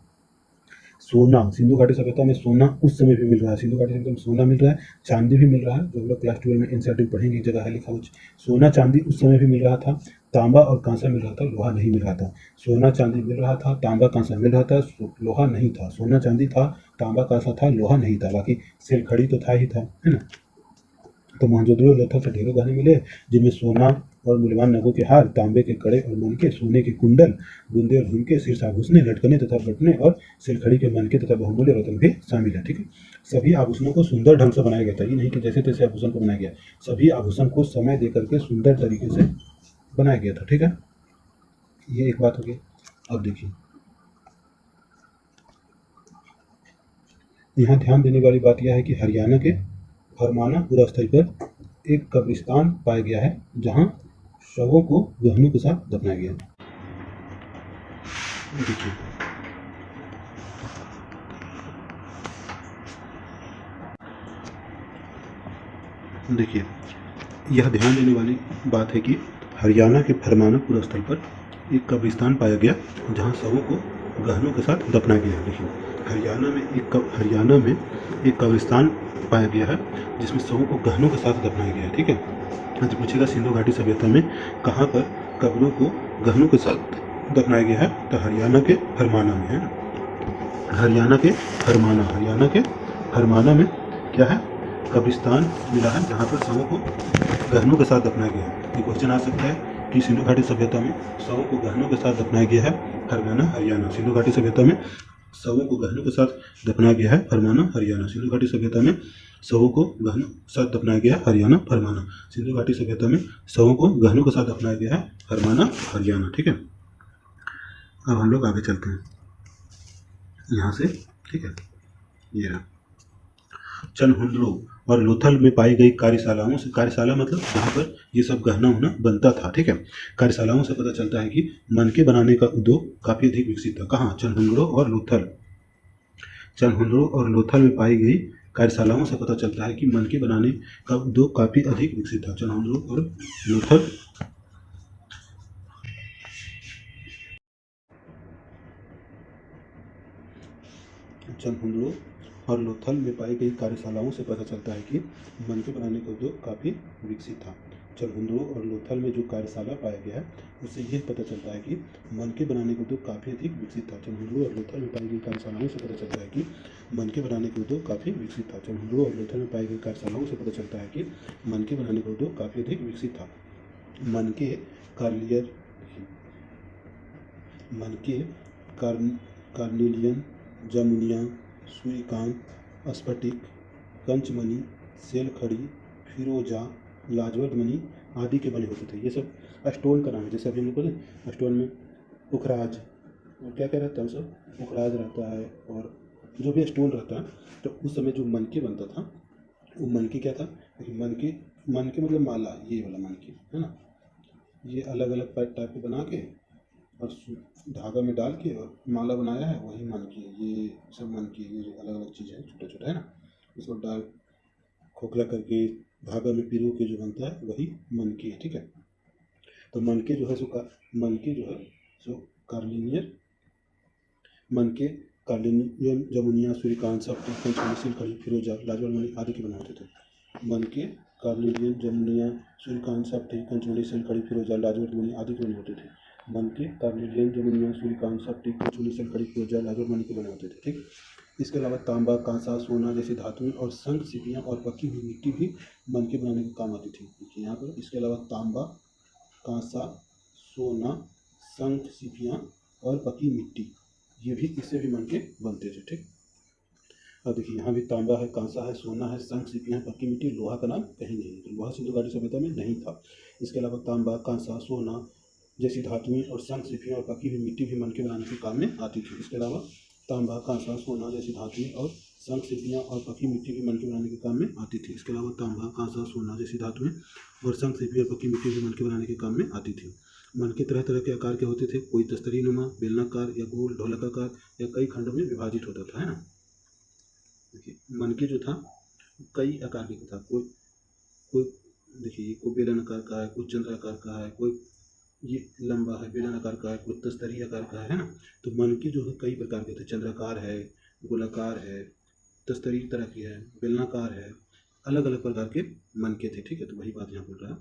सोना सिंधु घाटी सभ्यता में सोना उस समय भी मिल रहा है, सिंधु घाटी सभ्यता में सोना मिल रहा है, चांदी भी मिल रहा है, जो हम लोग क्लास 12 में एनसीईआरटी में पढ़ेंगे, एक जगह है लिखा हुआ, सोना चांदी उस समय भी मिल रहा था, तांबा और कांसा मिल रहा था, लोहा नहीं मिल रहा था। सोना चांदी मिल रहा था, तांबा कांसा मिल रहा था, लोहा नहीं था। सोना चांदी था, तांबा कांसा था, लोहा नहीं था, बाकी सेलखड़ी तो था ही था, है ना। तो मोहनजोदड़ो और लोथल से ढेरों गहने मिले, जिनमें सोना और मूल्यवान नगों के हार, तांबे के कड़े और मनके, सोने के कुंडल, बूंदे और झुमके, शीर्ष आभूषण, लटकने तथा बटने और सिलखड़ी के मनके तथा बहुमूल्य रत्न भी शामिल है। ठीक है, सभी आभूषणों को सुंदर ढंग से बनाया गया था, ये नहीं कि जैसे तैसे आभूषण को बनाया गया, सभी आभूषण को समय दे करके सुंदर तरीके से बनाया गया था। ठीक है, ये एक बात हो गई। अब देखिए यहाँ ध्यान देने वाली बात यह है कि हरियाणा के फरमाना पूरा स्थल पर एक कब्रिस्तान पाया गया है, जहां शवों को गहनों के साथ दफनाया गया है। देखिए यह ध्यान देने वाली बात है कि हरियाणा के फरमाना पूरा स्थल पर एक कब्रिस्तान पाया गया, जहां शवों को गहनों के साथ दफनाया गया है। देखिए हरियाणा में एक कब्रिस्तान पाया गया है जिसमें शवों को गहनों के साथ दफनाया गया है। ठीक है, आज पूछेगा सिंधु घाटी सभ्यता में कहाँ पर कब्रों को गहनों के साथ दफनाया गया है, तो हरियाणा के फरमाना में है। हरियाणा के फरमाना में क्या है, कब्रिस्तान मिला है जहाँ पर शवों को गहनों के साथ दफनाया गया है। ये क्वेश्चन आ सकता है कि सिंधु घाटी सभ्यता में शवों को गहनों के साथ दफनाया गया है, हरियाणा। सिंधु घाटी सभ्यता में शवों को गहनों के साथ दफनाया गया है, फरमाना, हरियाणा। सिंधु घाटी सभ्यता में शवों को गहनों के साथ दफनाया गया है, हरियाणा, फरमाना। सिंधु घाटी सभ्यता में शवों को गहनों के साथ दफनाया गया है, फरमाना, हरियाणा। ठीक है, अब हम लोग आगे चलते हैं यहाँ से। ठीक है, ये रहा चनहुंदड़ो और लोथल में पाई गई कार्यशालाओं से, कार्यशाला मतलब जहाँ पर ये सब गहना होना बनता था। ठीक है, कार्यशालाओं से पता चलता है कि मनके बनाने का उद्योग काफी अधिक विकसित था। कहाँ, चनहुंदड़ो और लोथल में पाई गई कार्यशालाओं से पता चलता है कि मनके बनाने का उद्योग काफी अधिक विकसित था। चनहुंदड़ो और लोथल में पाई गई कार्यशालाओं से पता चलता है कि मनके बनाने का उद्योग काफ़ी विकसित था। चनहुंदड़ो और लोथल में जो कार्यशाला पाया गया है उससे यह पता चलता है कि मनके बनाने का उद्योग काफ़ी अधिक विकसित था। चनहुंदड़ो और लोथल में पाई गई कार्यशालाओं से पता चलता है कि मनके बनाने का उद्योग काफ़ी विकसित था। चनहुंदड़ो और लोथल में पाई गई कार्यशालाओं से पता चलता है कि मनके बनाने का उद्योग काफ़ी अधिक विकसित था। मनके, कार्लियर, मनके, कार्नेलियन, जमुनिया, सूर्यकांत, स्फटिक, कंचमणि, सेलखड़ी, फिरोजा, लाजवंत मणि आदि के बने होते थे। ये सब स्टोन का नाम है। जैसे अभी हम लोग बोले स्टोन में पुखराज और क्या क्या रहता है, सब पुखराज रहता है और जो भी स्टोन रहता है। तो उस समय जो मनके बनता था वो मनके क्या था, मनके, मनके मतलब माला, ये वाला मनके है ना। ये अलग अलग टाइप के बना के और धागा में डाल के और माला बनाया है, वही मनके। ये सब मनके, ये जो अलग अलग चीज़ है छोटा छोटा है ना, इसको डाल खोखला करके धागा में पिरो के जो बनता है वही मनके है। ठीक है। तो मनके जो है सो मनके जो है सो कार्लिनियर, मनके, कार्लिनियन, जमुनिया, सूर्यकांत, स्फटिक, कंचमणि, सिलखड़ी, फिरोजा, लाजवंत मणि आदि के बने होते थे। मनके, कार्लिनियन, जमुनिया, सूर्यकांत, स्फटिक, कंचमणि, सिलखड़ी, फिरोजा, लाजवंत मणि आदि के बने होते थे। मनके, कार्लिनियन, जमुनिया, सूर्यकांत, स्फटिक, कंचमणि, सिलखड़ी, फिरोजा, लाजवंत मणि के बने होते थे। ठीक। इसके अलावा तांबा, कांसा, सोना जैसी धातुएं और शंख, सीपियाँ और पकी हुई मिट्टी भी मनके बनाने के काम आती थी। देखिए यहाँ पर इसके अलावा तांबा, कांसा, सोना, शंख, सीपियाँ और पकी मिट्टी, ये भी इससे भी मनके बनते थे। ठीक। अब देखिए यहाँ भी तांबा है, कांसा है, सोना है, शंख, सीपियाँ, पक्की मिट्टी, लोहा का नाम कहीं नहीं है। तो लोहा सिंधु घाटी सभ्यता में नहीं था। इसके अलावा तांबा, कांसा, सोना जैसी धातुएं और शंख, सीपियाँ और पकी हुई मिट्टी भी मनके बनाने के काम में आती थी। इसके अलावा तांबा, कांसा, सोना जैसी धातुएं और शंख, सीपियाँ और पकी मिट्टी भी मनके बनाने के काम में आती थी। इसके अलावा तांबा, कांसा, सोना जैसी धातुएं और शंख, सीपियाँ और पक्की मिट्टी भी मनके बनाने के काम में आती थी। मनके तरह तरह के आकार के होते थे। कोई दस्तरी नुमा, बेलनाकार या गोल, ढोलकाकार या कई खंडों में विभाजित होता था, है ना। देखिए मनके जो था कई आकार के था। कोई कोई देखिए कोई बेलन आकार का है, कोई चंद्र आकार का है, कोई ये लंबा है बेलन आकार का है, कोई दस्तरी आकार का है ना। तो मनके जो है कई प्रकार के थे। चंद्राकार है, गोलाकार है, दस्तरी तरह की है, बेलनाकार है, अलग अलग प्रकार के मनके थे। ठीक है। तो वही बात यहाँ बोल रहा है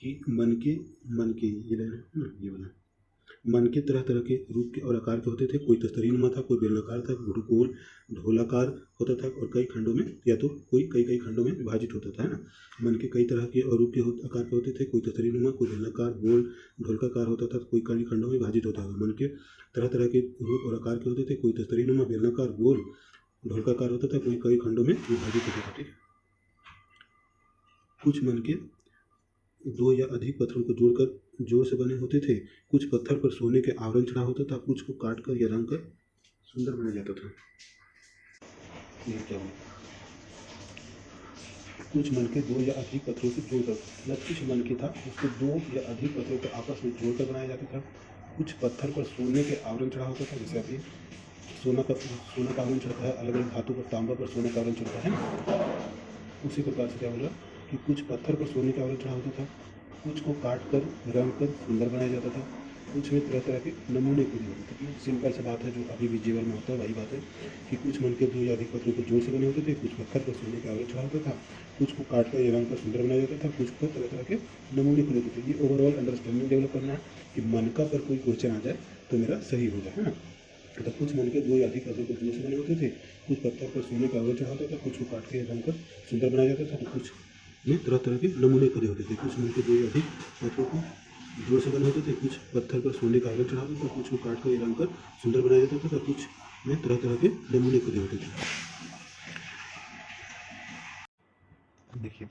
कि मनके, मनके ये वाला मनके तरह तरह के रूप के और आकार के होते थे। कोई दस्तरीनुमा था, कोई बेलनाकार था, गोल, ढोलाकार होता था और कई खंडों में या तो कोई कई खंडों में विभाजित होता था, है ना। मनके कई तरह के और रूप के आकार के होते थे। कोई दस्तरीनुमा, कोई बेलनाकार, गोल, ढोलकाकार होता था, कोई कई खंडों में विभाजित होता था। मनके तरह तरह के रूप और आकार के होते थे। कोई दस्तरीनुमा, बेलनाकार, गोल, ढोलकाकार होता था, कोई कई खंडों में विभाजित होता था। ठीक है। कुछ मनके दो या अधिक पत्थरों को जोड़कर जोर से बने होते थे। कुछ पत्थर पर सोने के आवरण चढ़ा होता था, कुछ को काटकर या रंग कर सुंदर बनाया जाता था। ये क्या हुआ? कुछ मनके दो या अधिक पत्थरों से जोड़कर, मतलब कुछ मनके था उसको दो या अधिक पत्थरों को आपस में जोड़कर बनाया जाता था। कुछ पत्थर पर सोने के आवरण चढ़ा होता था। जैसे अभी सोना का आवरण चढ़ता है, अलग अलग धातु पर, तांबा पर सोने का आवरण चढ़ता है ना। उसी प्रकार से क्या बोला कि कुछ पत्थर पर सोने का आवरण चढ़ा होता था, कुछ को काट कर रंग कर सुंदर बनाया जाता था, कुछ में तरह तरह के नमूने पूरे होते थे। सिंपल सा बात है जो अभी भी जीवन में होता है, वही बात है कि कुछ मनके दो या अधिक पत्थरों को जोड़ से बने होते थे। कुछ पत्थर पर सोने का आवरण चढ़ा होता था, कुछ को काट कर या रंग कर सुंदर बनाया जाता था, कुछ को तरह तरह के नमूने पूरे होते थे। ये ओवरऑल अंडरस्टैंडिंग डेवलप करना है कि मनका पर कोई क्वेश्चन आ जाए तो मेरा सही हो जाए, है ना। तो कुछ मनके दो या अधिक पत्थरों को जोड़ से बने होते थे। कुछ पत्थर पर सोने का आवरण चढ़ा होता था, कुछ को काट के रंग कर सुंदर बनाया जाता था, तो कुछ में तरह तरह के नमूने करे होते थे। कुछ मनके दो या अधिक पत्थरों को जोड़ से बने होते थे। कुछ पत्थर पर सोने का आवरण चढ़ा होता था, कुछ को काट कर रंग कर सुंदर बनाया जाता था, कुछ में तरह तरह के नमूने करे होते थे। देखिए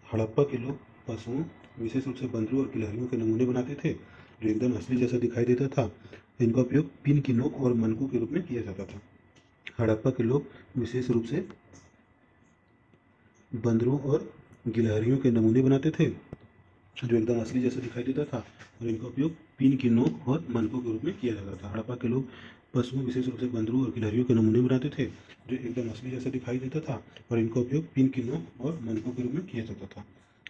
हड़प्पा के लोग पशुओं, विशेष रूप से बंदरों और गिलहरियों के नमूने बनाते थे जो एकदम असली जैसा दिखाई देता था। इनका उपयोग पिन की नोक और मनकों के रूप में किया जाता था। हड़प्पा के लोग विशेष रूप से बंदरों और गिलहरियों के नमूने बनाते थे जो एकदम असली जैसा दिखाई देता था और इनका उपयोग पिन की नोक और मनकों के रूप में किया जाता था। हड़प्पा के लोग पशुओं, विशेष रूप से बंदरों और गिलहरियों के नमूने बनाते थे जो एकदम असली जैसा दिखाई देता था और इनका उपयोग पिन की नोक और मनकों के रूप में किया जाता था।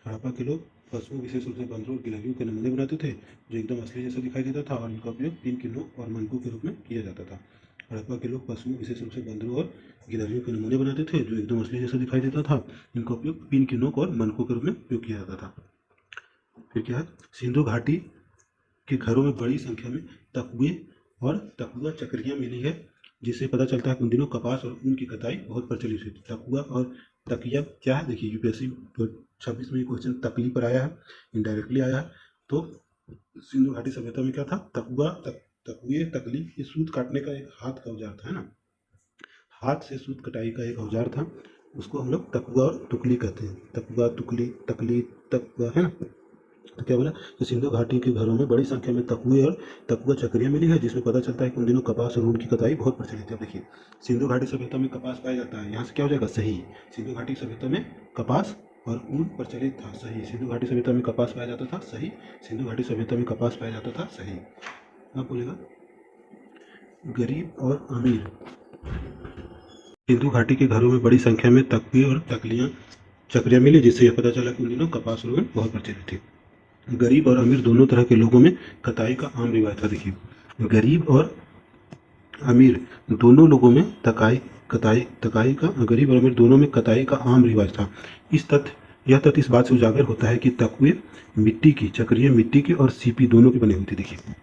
हड़प्पा के लोग पशुओं, विशेष रूप से बंदरों और गिलहरियों के नमूने बनाते थे जो एकदम असली जैसा दिखाई देता था और इनका उपयोग पिन की नोक और मनकों के रूप में किया जाता था। हड़प्पा के लोग पशुओं, विशेष रूप से बंदरों और गिलहरियों के नमूने बनाते थे जो एकदम असली जैसा दिखाई देता था। इनका उपयोग पिन की नोक और मनकों के रूप में उपयोग किया जाता था। फिर क्या है, सिंधु घाटी के घरों में बड़ी संख्या में तकुए और तकुआ चक्रियाँ मिली है, जिससे पता चलता है कि उन दिनों कपास और ऊन की कताई बहुत प्रचलित थी। तकुआ और तकिया क्या है, देखिए यूपीएससी 26 में क्वेश्चन तकली पर आया है, इनडायरेक्टली आया है। तो सिंधु घाटी सभ्यता में क्या था, तकुआ तकुए तकली, ये सूत काटने का एक हाथ का औजार था, है ना, हाथ से सूत कटाई का एक औजार था, उसको हम लोग तकुआ और तुकली कहते हैं। तकुआ तुकली तकली तकुआ, है ना। तो क्या बोला कि सिंधु घाटी के घरों में बड़ी संख्या में तकुए और तकुआ चक्रियाँ मिली है, जिसमें पता चलता है कि उन दिनों कपास और ऊन की कटाई बहुत प्रचलित है। अब देखिए सिंधु घाटी सभ्यता में कपास पाया जाता है, यहाँ से क्या हो जाएगा, सही। सिंधु घाटी सभ्यता में कपास और ऊन प्रचलित था, सही। सिंधु घाटी सभ्यता में कपास पाया जाता था, सही। सिंधु घाटी सभ्यता में कपास पाया जाता था, सही। अब बोलेगा गरीब और अमीर। सिंधु घाटी के घरों में बड़ी संख्या में तकुए और तकलियाँ चक्रियाँ मिली, जिससे यह पता चला कि उन दिनों कपास और ऊन बहुत प्रचलित थी। गरीब और अमीर दोनों तरह के लोगों में कताई का आम रिवाज था। देखिए गरीब और अमीर दोनों लोगों में कताई का, गरीब और अमीर दोनों में कताई का आम रिवाज था। यह तथ्य इस बात से उजागर होता है कि तकुए मिट्टी की, चक्रियाँ मिट्टी की और सीपी दोनों की बनी हुई थी। देखिए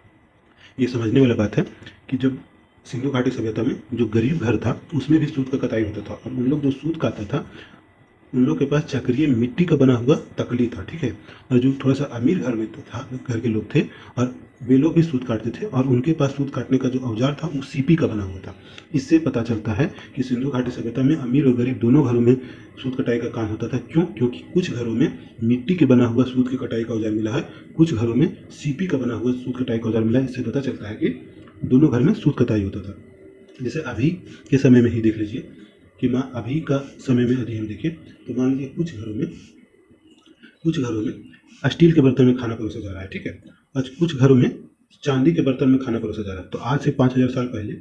ये समझने वाला बात है कि जब सिंधु घाटी सभ्यता में जो गरीब घर था उसमें भी सूत का कताई होता था, और उन लोग जो सूत काटता था उन लोग के पास चक्रीय मिट्टी का बना हुआ तकली था, ठीक है। और जो थोड़ा सा अमीर घर में था, घर के लोग थे, और वे लोग भी सूत काटते थे, और उनके पास सूत काटने का जो औजार था वो सीपी का बना हुआ था। इससे पता चलता है कि सिंधु घाटी सभ्यता में अमीर और गरीब दोनों घरों में सूत कटाई का काम होता था। क्यों? क्योंकि कुछ घरों में मिट्टी के बना हुआ सूत की कटाई का औजार मिला है, कुछ घरों में सीपी का बना हुआ सूत कटाई का औजार मिला है। इससे पता चलता है कि दोनों घर में सूत कटाई होता था। जैसे अभी के समय में ही देख लीजिए कि अभी का समय में यदि हम देखें तो मान लीजिए कुछ घरों में स्टील के बर्तन में खाना परोसा जा रहा है, ठीक है, और कुछ घरों में चांदी के बर्तन में खाना परोसा जा रहा है। तो आज से 5000 साल पहले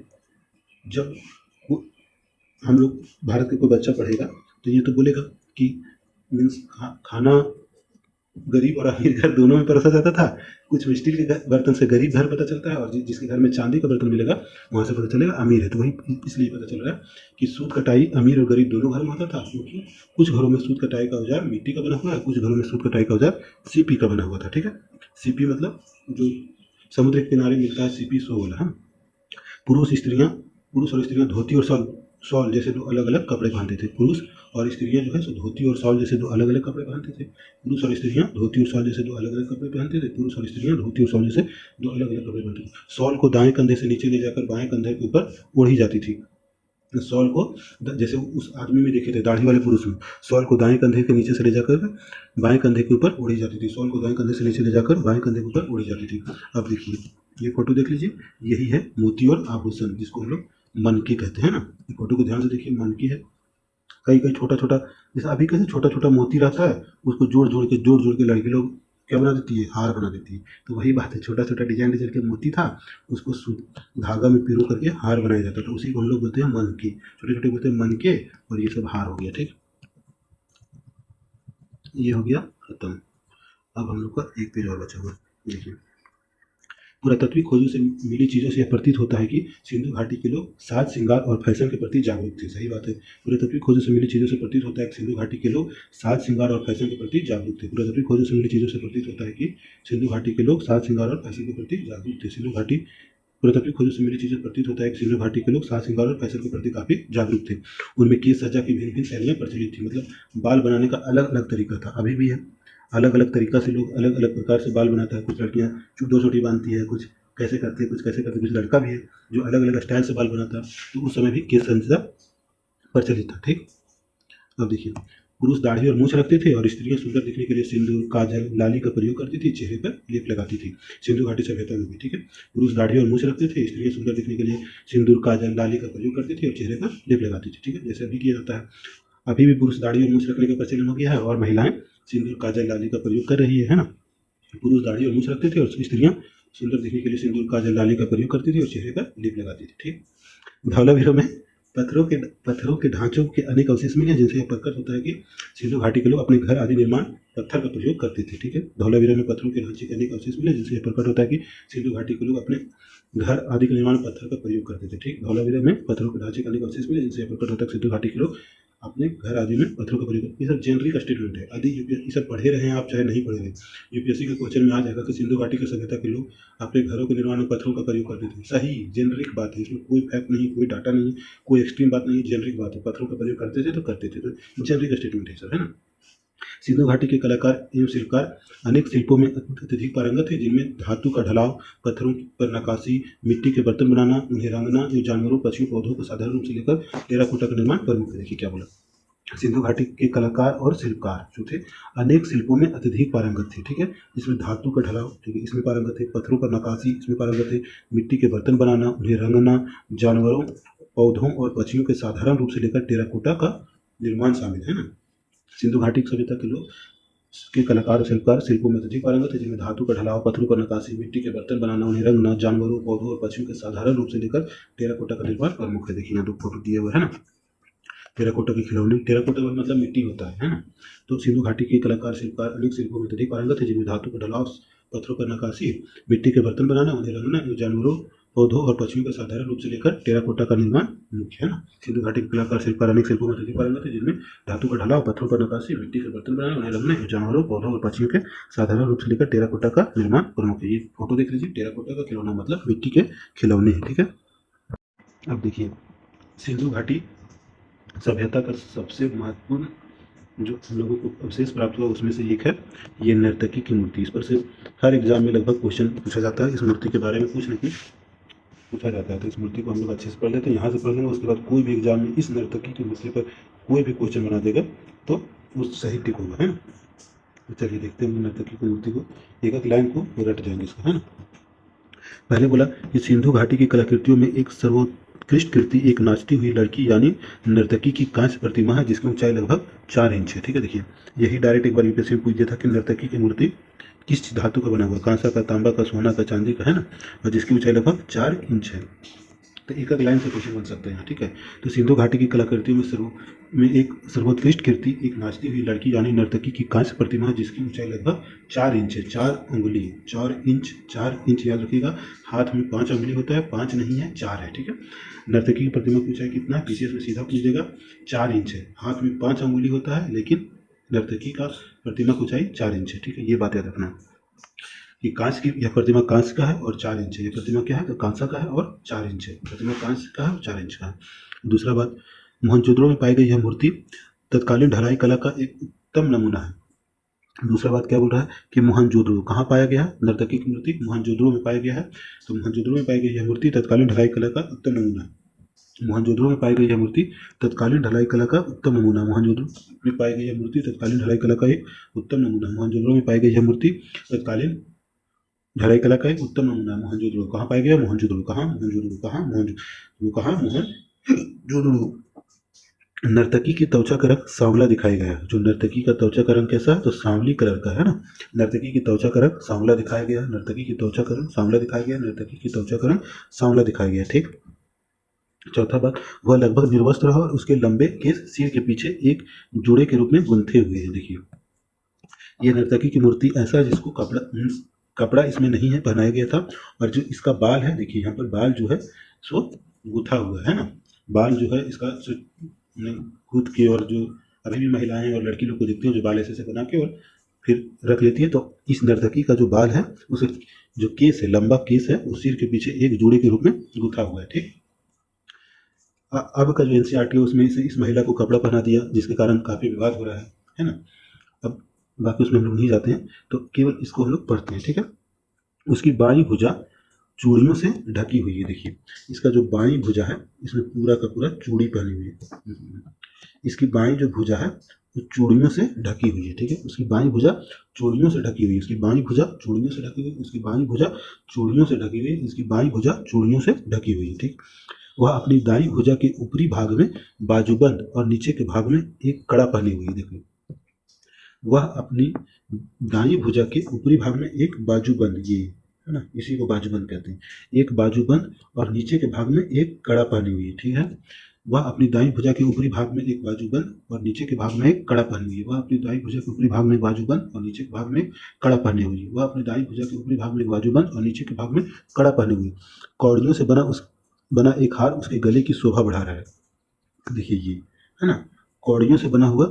जब हम लोग भारत के कोई बच्चा पढ़ेगा तो ये तो बोलेगा कि मीन्स खाना गरीब और अमीर घर दोनों में परोसा जाता था। कुछ में स्टील के बर्तन से गरीब घर पता चलता है, और जिसके घर में चांदी का बर्तन मिलेगा वहाँ से पता चलेगा अमीर है। तो वही इसलिए पता चल रहा है कि सूत कटाई अमीर और गरीब दोनों घर में होता था, क्योंकि कुछ घरों में सूत कटाई का औजार मिट्टी का बना हुआ है, कुछ घरों में सूत कटाई का औजार सीपी का बना हुआ था, ठीक है। सीपी मतलब जो समुद्र के किनारे मिलता है, सीपी सो वाला है। पुरुष और स्त्रियाँ धोती और शॉल जैसे दो अलग अलग कपड़े पहनते थे। पुरुष और स्त्रियाँ जो है सो धोती और शॉल जैसे दो अलग अलग कपड़े पहनते थे। पुरुष और स्त्रियाँ धोती और शॉल जैसे दो अलग अलग कपड़े पहनते थे। पुरुष और स्त्रियाँ धोती और शॉल जैसे दो अलग अलग कपड़े पहनते थे। शॉल को दाएं कंधे से नीचे ले जाकर बाएं कंधे के ऊपर ओढ़ी जाती थी। शॉल को जैसे उस आदमी में देखे थे, दाढ़ी वाले पुरुष में, शॉल को दाएं कंधे के नीचे से ले जाकर बाएं कंधे के ऊपर ओढ़ी जाती थी। शॉल को दाएं कंधे से नीचे ले जाकर बाएं कंधे के ऊपर ओढ़ी जाती थी। अब देखिए ये फोटो देख लीजिए, यही है मोती और आभूषण, जिसको हम लोग मनकी कहते हैं ना। ये फोटो को ध्यान से देखिए, मनकी है। कई कई छोटा छोटा, जैसे अभी कैसे छोटा छोटा मोती रहता है, उसको जोड़ जोड़ के लड़की लोग क्या बना देती है, हार बना देती है। तो वही बात है, छोटा छोटा डिजाइन के मोती था, उसको धागा में पिरो करके हार बनाया जाता था। उसी को हम लोग बोलते हैं मनकी। छोटे छोटे बोलते हैं मनके, और ये सब हार हो गया, ठीक। ये हो गया खत्म। अब हम लोग का एक पेज और बचा हुआ, देखिए। पुरातत्विक खोजों से मिली चीज़ों से यह प्रतीत होता है कि सिंधु घाटी के लोग साज श्रृंगार और फैशन के प्रति जागरूक थे। सही बात है। पुरातत्विक खोजों से मिली चीज़ों से प्रतीत होता है कि सिंधु घाटी के लोग साज श्रृंगार और फैशन के प्रति जागरूक थे। पुरातत्विक खोजों से मिली चीज़ों से प्रतीत होता है कि सिंधु घाटी के लोग साज श्रृंगार और फैशन के प्रति जागरूक थे। सिंधु घाटी पुरातत्विक खोजों से मिली चीज़ें प्रतीत होता है कि सिंधु घाटी के लोग साज श्रृंगार और फैशन के प्रति काफ़ी जागरूक थे। उनमें केस सज्जा की भिन्न भिन्न शैलियाँ प्रचलित थी, मतलब बाल बनाने का अलग अलग तरीका था, अभी भी है। अलग अलग तरीका से लोग अलग अलग प्रकार से बाल बनाता है। कुछ लड़कियाँ दो चोटी बांधती है, कुछ कैसे करती है, कुछ कैसे करती है। कुछ लड़का भी है जो अलग अलग स्टाइल से बाल बनाता है। तो उस समय भी केस सज्जा प्रचलित था, ठीक। अब देखिए, पुरुष दाढ़ी और मूछ रखते थे, और स्त्रियां सुंदर दिखने के लिए सिंदूर, काजल, लाली का प्रयोग करती थी, चेहरे पर लेप लगाती थी। सिंधु घाटी सभ्यता में भी, ठीक है, पुरुष दाढ़ी और मूछ रखते थे, स्त्रियां सुंदर दिखने के लिए सिंदूर, काजल, लाली का प्रयोग करती थी और चेहरे पर लेप लगाती थी, ठीक है, जैसे अभी किया जाता है। अभी भी पुरुष दाढ़ी और मूछ रखने का प्रचलन हो गया है, और महिलाएं सिंदूर, काजल, लाली का प्रयोग कर रही है ना। पुरुष दाढ़ी और मूछ रखते थे, और स्त्रियां सुंदर दिखने के लिए सिंदूर, काजल, लाली का प्रयोग करती थी और चेहरे पर लेप लगाती थी, ठीक। धौलावीरों में पत्थरों के ढांचों के अनेक अवशेष मिले, जिनसे यह प्रकट होता है कि सिंधु घाटी के लोग अपने घर आदि निर्माण पत्थर का प्रयोग करते थे, ठीक है। धौलावीरा में पत्थरों के ढांचे के अनेक अवशेष मिले, जिनसे यह प्रकट होता है कि सिंधु घाटी के लोग अपने घर आदि के निर्माण पत्थर का प्रयोग करते थे, ठीक। धौलावीरा में पत्थरों के ढांचे के अनेक अवशेष मिले, जिनसे यह प्रकट होता है कि सिंधु घाटी के लोग अपने घर आदि में पत्थरों का प्रयोग। ये सब जेनरिक स्टेटमेंट है। यदि यूपीएससी सब पढ़े रहे हैं आप चाहे नहीं पढ़े रहे, यूपीएससी के क्वेश्चन में आ जाएगा कि सिंधु घाटी की सभ्यता के लोग अपने घरों के निर्माण में पत्थरों का प्रयोग करते थे। सही जेनरिक बात है, इसमें कोई फैक्ट नहीं, कोई डाटा नहीं, कोई एक्सट्रीम बात नहीं, जेनरिक बात है। पत्थरों का प्रयोग करते थे तो करते थे, तो जेनरिक स्टेटमेंट है सर, है ना। सिंधु घाटी के कलाकार एवं शिल्पकार अनेक शिल्पों में अत्यधिक पारंगत है, जिनमें धातु का ढलाव, पत्थरों पर नक्काशी, मिट्टी के बर्तन बनाना, उन्हें रंगना, जो जानवरों, पक्षियों, पौधों को साधारण रूप से लेकर टेराकोटा का निर्माण प्रमुख है। देखिए क्या बोला, सिंधु घाटी के कलाकार और शिल्पकार जो थे अनेक शिल्पों में अत्यधिक पारंगत थे, ठीक है। इसमें धातु का ढलाव, ठीक है, इसमें पारंगत है। पत्थरों पर नक्काशी, इसमें पारंगत है। मिट्टी के बर्तन बनाना, उन्हें रंगना, जानवरों, पौधों और पक्षियों के साधारण रूप से लेकर टेराकोटा का निर्माण शामिल है ना। सिंधु घाटी की सभ्यता के लोग के कलाकार और शिल्पकार शिल्पों में अत्यधिक पारंगत है, जिनमें धातु का ढलाव, पत्थरों पर नक्काशी, मिट्टी के बर्तन बनाना, उन्हें रंगना, जानवरों, पौधों और पक्षियों के साधारण रूप से लेकर टेराकोटा का निर्माण प्रमुख है। देखिए यहाँ 2 फोटो दिए हुए है ना, टेराकोटा के खिलौने। टेराकोटा मतलब मिट्टी होता है ना। तो सिंधु घाटी के कलाकार शिल्पकार अनेक शिल्पों में अत्यधिक पारंगत है, जिनमें धातु का ढलाव, पत्थरों पर नक्काशी, मिट्टी के बर्तन बनाना, उन्हें रंगना, जानवरों, पौधों और पक्षियों का साधारण रूप से लेकर टेराकोटा का निर्माण मुख्य है ना। सिंधु घाटी के कलाकार शिल्पकार अनेक शिल्पों में अत्यधिक पारंगत है, जिनमें धातु का ढलाव, पत्थरों पर नक्काशी, मिट्टी के बर्तन बनाना, उन्हें रंगना, जानवरों, पौधों और पक्षियों के साधारण रूप से लेकर टेराकोटा का निर्माण प्रमुख है। ये फोटो देख लीजिए, टेराकोटा का खिलौना मतलब मिट्टी के खिलौने हैं, ठीक है। अब देखिए सिंधु घाटी सभ्यता का सबसे महत्वपूर्ण जो हम लोगों को अवशेष प्राप्त हुआ उसमें से एक है ये नर्तकी की मूर्ति। इस पर से हर एग्जाम में लगभग क्वेश्चन पूछा जाता है। इस मूर्ति के बारे में कुछ नहीं पूछा जाता है, तो इस मूर्ति को हम लोग अच्छे से पढ़ लेते हैं। यहाँ से पढ़ लेंगे, उसके बाद कोई भी एग्जाम में इस नर्तकी की मूर्ति पर कोई भी क्वेश्चन बना देगा तो वो सही टिक होगा, है ना। तो चलिए देखते हैं नर्तकी की मूर्ति को, एक एक लाइन को रट जाएंगे इसका, है ना। पहले बोला कि सिंधु घाटी की कलाकृतियों में एक सर्वोत्कृष्ट कृति एक नाचती हुई लड़की यानी नर्तकी की कांस्य प्रतिमा है, जिसकी ऊंचाई लगभग 4 इंच है, ठीक है। देखिए यही डायरेक्ट एक बार यूपीएससी में पूछ दिया था कि नर्तकी की मूर्ति किस धातु का बना हुआ, कांसा का, तांबा का, सोना का, चांदी का, है ना, और जिसकी ऊंचाई लगभग 4 इंच है। तो एक एक लाइन से क्वेश्चन बन सकते हैं, ठीक है। तो सिंधु घाटी की कलाकृतियों में एक सर्वोत्कृष्ट कृति एक नाचती हुई लड़की यानी नर्तकी की कांस्य प्रतिमा है, जिसकी ऊंचाई लगभग 4 इंच है, 4 उंगली, 4 इंच याद रखिएगा। हाथ में 5 उंगली होता है, 5 नहीं है, 4 है, ठीक है। नर्तकी की प्रतिमा की ऊंचाई कितना है, पीसीएस में सीधा पूछ देगा, 4 इंच है। हाथ में 5 उंगली होता है, लेकिन नर्तकी का प्रतिमा की ऊंचाई 4 इंच है, ठीक है। ये बात याद रखना कि कांच की यह प्रतिमा कांच का है और 4 इंच है। यह प्रतिमा क्या है, तो कांसा का है और 4 इंच है। प्रतिमा कांच का है और 4 इंच का है। दूसरा बात, मोहनजोदड़ो में पाई गई यह मूर्ति तत्कालीन ढलाई कला का एक उत्तम नमूना है। दूसरा बात क्या बोल रहा है कि मोहनजोदड़ो कहाँ पाया गया है, नर्तकी की मूर्ति मोहनजोदड़ो में पाया गया है। तो मोहनजोदड़ो में पाई गई यह मूर्ति तत्कालीन ढलाई कला का उत्तम नमूना है। मोहनजोदड़ो में पाई गई यह मूर्ति तत्कालीन ढलाई कला का उत्तम नमूना। मोहनजोदड़ो में पाई गई यह मूर्ति तत्कालीन ढलाई कला का एक उत्तम नमूना। मोहनजोदड़ो में पाई गई यह मूर्ति तत्कालीन ढलाई कला का एक उत्तम नमूना। मोहनजोदड़ो कहाँ पाया गया, मोहनजोदड़ो कहाँ, मोहनजोदड़ो कहाँ, मोहनजोदड़ो कहाँ, मोहनजोदड़ो। नर्तकी की त्वचा का रंग सांवला दिखाया गया है। जो नर्तकी का त्वचा का रंग कैसा है, तो सांवली कलर का है ना। नर्तकी की त्वचा का रंग सांवला दिखाया गया, नर्तकी की त्वचा का रंग सांवला दिखाया गया, नर्तकी की त्वचा का रंग सांवला दिखाया गया, ठीक। चौथा बात, वह लगभग निर्वस्त्र है और उसके लंबे केस सिर के पीछे एक जोड़े के रूप में गुंथे हुए हैं। देखिए ये नर्तकी की मूर्ति ऐसा है जिसको कपड़ा इसमें नहीं है, पहनाया गया था। और जो इसका बाल है, देखिए यहाँ पर बाल जो है सो गुथा हुआ है ना। बाल जो है इसका गूथ के, और जो अभी भी महिलाएं और लड़की लोग को देखते हैं जो बाल ऐसे बना के और फिर रख लेती है, तो इस नर्तकी का जो बाल है उसे जो केस है, लंबा केस है, उस सिर के पीछे एक जोड़े के रूप में गुथा हुआ है, ठीक। अब का जो एनसीईआरटी है उसमें इस महिला को कपड़ा पहना दिया, जिसके कारण काफी विवाद हो रहा है ना। अब बाकी उसमें हम लोग नहीं जाते हैं, तो केवल इसको हम लोग पढ़ते हैं, ठीक है। उसकी बाईं भुजा चूड़ियों से ढकी हुई है। देखिए इसका जो बाईं भुजा है इसमें पूरा का पूरा चूड़ी पहनी हुई है। इसकी बाईं जो भुजा है वो चूड़ियों से ढकी हुई है, ठीक है। उसकी बाईं भुजा चूड़ियों से ढकी हुई है, उसकी बाईं भुजा चूड़ियों से ढकी हुई, उसकी बाईं भुजा चूड़ियों से ढकी हुई, इसकी बाईं भुजा चूड़ियों से ढकी हुई है, ठीक। वह अपनी दाईं भुजा के ऊपरी भाग में बाजूबंद और नीचे के भाग में एक कड़ा पहनी हुई है। देखिए वह अपनी दाईं भुजा के ऊपरी भाग में एक बाजूबंद, ये है ना, इसी को बाजूबंद कहते हैं, एक बाजूबंद और नीचे के भाग में एक कड़ा पहनी हुई है, ठीक है। वह अपनी दाईं भुजा के ऊपरी भाग में एक बाजूबंद और नीचे के भाग में एक कड़ा पहनी हुई है। वह अपनी दाईं भुजा के ऊपरी भाग में एक बाजूबंद और नीचे के भाग में कड़ा पहनी हुई है। वह अपनी दाईं भुजा के ऊपरी भाग में एक बाजूबंद और नीचे के भाग में कड़ा पहनी हुई है। कौड़ियों से बना एक हार उसके गले की शोभा बढ़ा रहा है। देखिए ये है ना, कौड़ियों से बना हुआ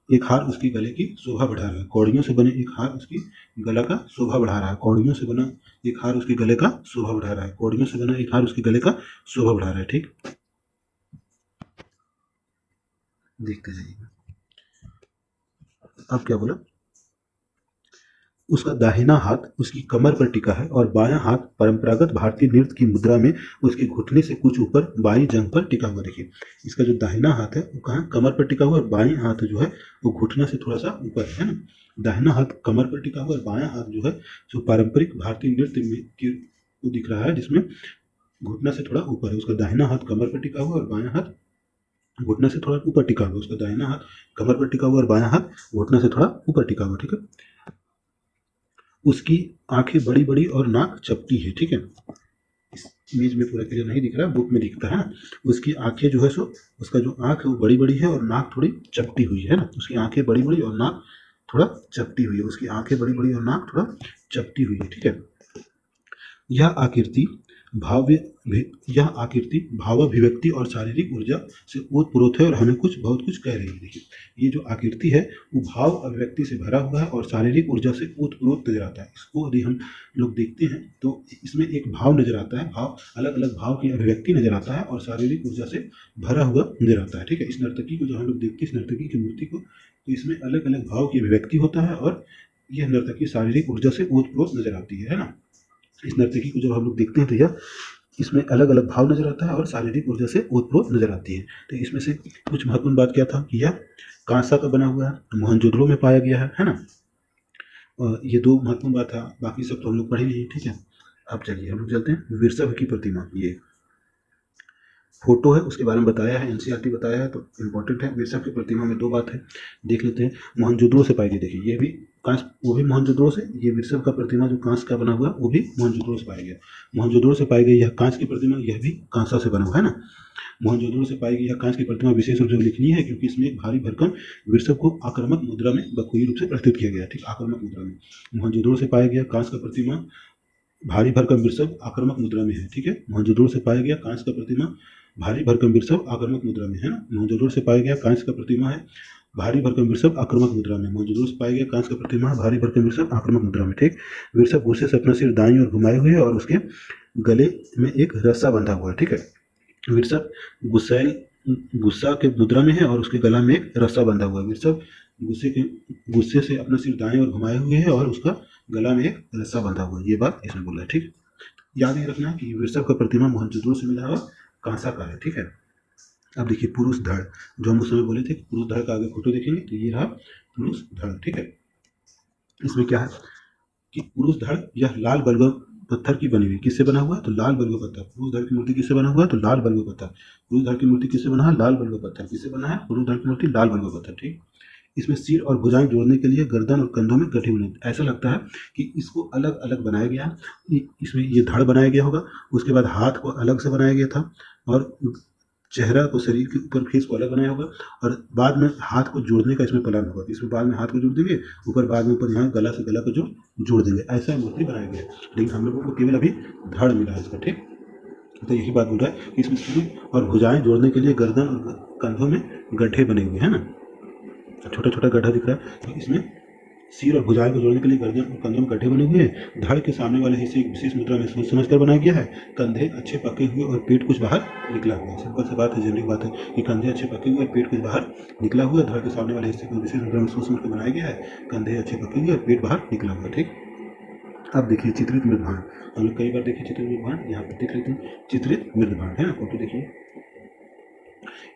एक हार उसकी गले की शोभा बढ़ा रहा है। कौड़ियों से बने एक हार उसकी गला का शोभा बढ़ा रहा है। कौड़ियों से बना एक हार उसके गले का शोभा बढ़ा रहा है। कौड़ियों से बना एक हार उसके गले का शोभा बढ़ा रहा है। ठीक, देखते जाइए अब क्या बोला। उसका दाहिना हाथ उसकी कमर पर टिका है और बायां हाथ परंपरागत भारतीय नृत्य की मुद्रा में उसके घुटने से कुछ ऊपर बाईं जंघ पर टिका हुआ। देखिए, इसका जो दाहिना हाथ है वो कहाँ, कमर पर टिका हुआ है, और बाईं हाथ जो है वो घुटना से थोड़ा सा ऊपर है ना। दाहिना हाथ कमर पर टिका हुआ है, बायां हाथ जो है जो पारंपरिक भारतीय नृत्य में वो दिख रहा है, जिसमें घुटना से थोड़ा ऊपर है। उसका दाहिना हाथ कमर पर टिका हुआ और बायां हाथ घुटना से थोड़ा ऊपर टिका हुआ। उसका दाहिना हाथ कमर पर टिका हुआ और बायां हाथ घुटना से थोड़ा ऊपर टिका हुआ। ठीक है, उसकी आंखें बड़ी बड़ी और नाक चपटी है। ठीक है, इस इमेज में पूरा क्लियर नहीं दिख रहा, बुक में दिखता है। उसकी आंखें जो है सो, उसका जो आंख है वो बड़ी बड़ी है और नाक थोड़ी चपटी हुई है ना। उसकी आंखें बड़ी बड़ी और नाक थोड़ा चपटी हुई है। उसकी आंखें बड़ी बड़ी और नाक थोड़ा चपटी हुई है। ठीक है, यह आकृति भाव्य यह आकृति भावाभिव्यक्ति और शारीरिक ऊर्जा से ओतप्रोत है और हमें कुछ बहुत कुछ कह रही है। देखिए, ये जो आकृति है वो भाव अभिव्यक्ति से भरा हुआ है और शारीरिक ऊर्जा से ओतप्रोत नजर आता है। इसको यदि हम लोग देखते हैं तो इसमें एक भाव नजर आता है, भाव अलग अलग भाव की अभिव्यक्ति नजर आता है और शारीरिक ऊर्जा से भरा हुआ नजर आता है। ठीक है, इस नर्तकी को जो हम लोग देखते हैं, इस नर्तकी की मूर्ति को, तो इसमें अलग अलग भाव की अभिव्यक्ति होता है और यह नर्तकी शारीरिक ऊर्जा से ओतप्रोत नजर आती है ना। इस नर्तकी को जब हम लोग देखते हैं तो यह इसमें अलग अलग भाव नजर आता है और शारीरिक ऊर्जा से ओतप्रोत नजर आती है। तो इसमें से कुछ महत्वपूर्ण बात क्या था कि यह कांसा का बना हुआ है, मोहनजोदड़ो में पाया गया है ना। और ये दो महत्वपूर्ण बात था, बाकी सब तो हम लोग पढ़े लिए। ठीक है, अब चलिए हम लोग चलते हैं विरसव की प्रतिमा। ये फोटो है, उसके बारे में बताया है, एनसीईआरटी बताया है, तो इम्पोर्टेंट है। विरसव की प्रतिमा में दो बात है, देख लेते हैं। मोहनजोदड़ो से पाई गई। देखिए, ये भी कांस, वो भी मोहनजोदड़ो से। ये विरसव का प्रतिमा जो कांस का बना हुआ वो भी मोहनजोदड़ो से पाया गया। मोहनजोदड़ो से पाई गई यह कांच की प्रतिमा, यह भी कांसा से बना हुआ है ना। मोहनजोदड़ो से पाई गई यह कांच की प्रतिमा विशेष रूप से उल्लेखनीय है क्योंकि इसमें एक भारी भरकम विरसव को आक्रामक मुद्रा में बखूबी रूप से प्रस्तुत किया गया। ठीक, आक्रामक मुद्रा में मोहनजोदड़ो से पाया गया कांच का प्रतिमा भारी भरकम विरसव आक्रामक मुद्रा में है। ठीक है, मोहनजोदड़ो से पाया गया कांच का प्रतिमा भारी भरकम विरसव आक्रामक मुद्रा में है ना। मोहनजोदड़ो से पाया गया कांच का प्रतिमा है भारी भरकम विरसव आक्रामक मुद्रा में। मोहनजोदड़ो से पाया गया कांच का प्रतिमा है भारी भरकम विरसव आक्रामक मुद्रा में। ठीक, विरसव गुस्से से अपना सिर दाईं ओर घुमाए हुए है और उसके गले में एक रस्सा बंधा हुआ है। ठीक है, विरसव गुस्सा के मुद्रा में है और उसके गला में एक रस्सा बंधा हुआ है। विरसव गुस्से से अपना सिर दाएं ओर घुमाए हुए है और उसका गला में एक रस्सा बंधा हुआ है। ये बात इसमें बोला है। ठीक, याद ही रखना है कि विरसव का प्रतिमा मोहनजोदड़ो से मिला हुआ कांसा का है। ठीक है, अब देखिए पुरुष धड़, जो हम उस समय बोले थे पुरुष धड़ का आगे फोटो देखेंगे तो ये रहा पुरुष धड़। ठीक है, इसमें क्या है कि पुरुष धड़ यह लाल बलुआ पत्थर की बनी हुई। किससे बना हुआ है? तो लाल बलुआ पत्थर। पुरुष धड़ की मूर्ति किससे बना हुआ है? तो लाल बलुआ पत्थर। पुरुष धड़ की मूर्ति किससे बना है? लाल बलुआ पत्थर। किससे बना है? पुरुष धड़ की मूर्ति लाल बलुआ पत्थर। ठीक, इसमें सिर और भुजाएं जोड़ने के लिए गर्दन और कंधों में गठे हुए। ऐसा लगता है कि इसको अलग अलग बनाया गया है। इसमें ये धड़ बनाया गया होगा, उसके बाद हाथ को अलग से बनाया गया था और चेहरा को, शरीर के ऊपर फेस को अलग बनाया होगा और बाद में हाथ को जोड़ने का इसमें प्लान होगा। इसमें बाद में हाथ को जोड़ देंगे, ऊपर बाद में ऊपर यहाँ गला से गला को जोड़ देंगे। ऐसा मूर्ति बनाया गया है, लेकिन हम लोगों को केवल अभी धड़ मिला है इसका। ठीक, तो यही बात बोल रहा है कि इसमें सिर और भुजाएं जोड़ने के लिए गर्दन और कंधों में गड्ढे बने हुए हैं ना, छोटा छोटा गड्ढा दिख रहा है। तो इसमें सिर और भुजाएं को जोड़ने के लिए गर्दन और कंधों में गड्ढे बने हुए हैं। धड़ के सामने वाले हिस्से एक विशेष मुद्रा में सोच समझकर बनाया गया है। कंधे अच्छे पके हुए और पेट कुछ बाहर निकला हुआ है। सिंपल सी बात है, जनरल बात है कि कंधे अच्छे पके हुए, पेट कुछ बाहर निकला हुआ है। धड़ के सामने वाले हिस्से को विशेष मुद्रा में सोच समझकर बनाया गया है। कंधे अच्छे पके हुए और पेट बाहर निकला हुआ है। ठीक, अब देखिए चित्रित मृदभांड। हम लोग कई बार देखिए चित्रित मृदभांड, यहाँ पर देख लेते हैं चित्रित मृदभांड है ना। फोटो देखिए,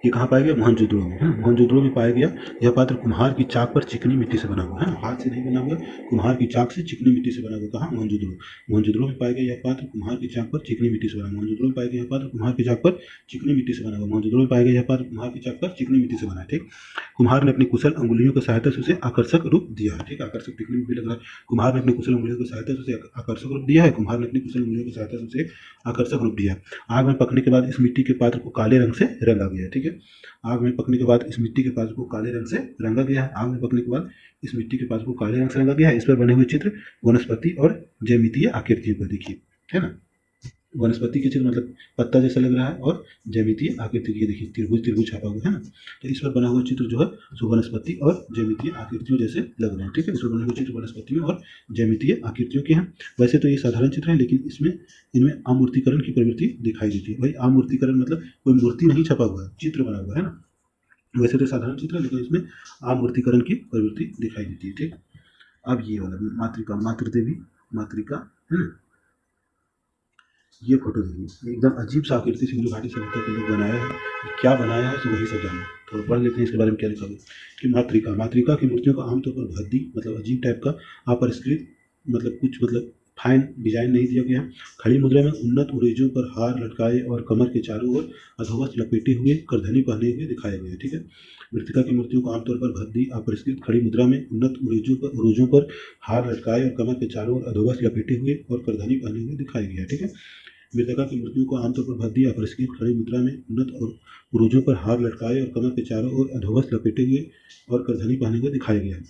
ये कहाँ पाया गया? मोहनजोदड़ो में है। मोहनजोदड़ो में पाया गया यह पात्र कुम्हार की चाक पर चिकनी मिट्टी से बना हुआ है। हाथ से नहीं बना हुआ, कुम्हार की चाक से चिकनी मिट्टी से बना हुआ। कहाँ? मोहनजोदड़ो। मोहनजोदड़ो में पाया गया यह पात्र कुम्हार की चाक पर चिकनी मिट्टी से बना। मोहनजोदड़ो में पाया गया यह पात्र कुम्हार की चाक पर चिकनी मिट्टी से बना हुआ। मोहनजोदड़ो में पाया गया यह पात्र कुम्हार की चाक पर चिकनी मिट्टी से बना है। ठीक, कुम्हार ने अपनी कुशल अंगुलियों की सहायता से उसे आकर्षक रूप दिया है। ठीक, आकर्षक दिखने में भी लग रहा है। कुम्हार ने अपनी कुशल अंगुलियों की सहायता से उसे आकर्षक रूप दिया है। कुम्हार ने अपनी कुशल अंगुलियों की सहायता से उसे आकर्षक रूप दिया है। आग में पकने के बाद इस मिट्टी के पात्र को काले रंग से रंगा गया है। ठीक है, आग में पकने के बाद इस मिट्टी के पात्र को काले रंग से रंगा गया है। आग में पकने के बाद इस मिट्टी के पात्र को काले रंग से रंगा गया है। इस पर बने हुए चित्र वनस्पति और ज्यामितीय आकृतियों पर देखिए, है ना। वनस्पति के चित्र मतलब पत्ता जैसा लग रहा है, और ज्यामितीय आकृति की, ये देखिए त्रिभुज त्रिभुज छापा हुआ है ना, तो इस पर बना हुआ चित्र जो है सो वनस्पति और ज्यामितीय आकृतियों जैसे लग रहे हैं। ठीक है, इस पर बने हुए चित्र वनस्पतियों और ज्यामितीय आकृतियों के हैं। वैसे तो ये साधारण चित्र है, लेकिन इसमें इनमें आमूर्तीकरण की प्रवृत्ति दिखाई देती है। भाई आमूर्तीकरण मतलब कोई मूर्ति नहीं छपा हुआ है, चित्र बना हुआ है ना। वैसे तो साधारण चित्र है, लेकिन इसमें आमूर्तीकरण की प्रवृत्ति दिखाई देती है। ठीक, अब ये वाला मातृका, मातृदेवी मातृका है ना, ये फोटो देखिए, एकदम अजीब सा आकृति सिंधु घाटी सभ्यता के लोग बनाया है। क्या बनाया है तो वही सब जाना, थोड़ा पढ़ लेते हैं इसके बारे में क्या लिखा हुआ है। कि मातृका, मातृका की मूर्तियों का आमतौर पर भद्दी मतलब अजीब टाइप का अपरिष्कृत मतलब कुछ मतलब फाइन डिजाइन नहीं दिया गया है। खड़ी मुद्रा में उन्नत उरेजों पर हार लटकाए और कमर के चारों ओर अधोवस्त्र लपेटे हुए करधनी पहने हुए दिखाए गए हैं। ठीक है, मृतिका की मूर्तियों को आमतौर पर भद्दी अपरिष्कृत खड़ी मुद्रा में उन्नत उरेजों पर हार लटकाए और कमर के चारों ओर अधोवस्त्र लपेटे हुए और करधनी पहने हुए दिखाया गया है। ठीक है, मृतका की मूर्तियों को आमतौर पर भद्दी अपरिष्कृत खड़ी मुद्रा में उन्नत और पुरुषों पर हार लटकाए और कमर के चारों ओर अधोवस्त्र लपेटे हुए और करधनी पहने हुए दिखाया गया है।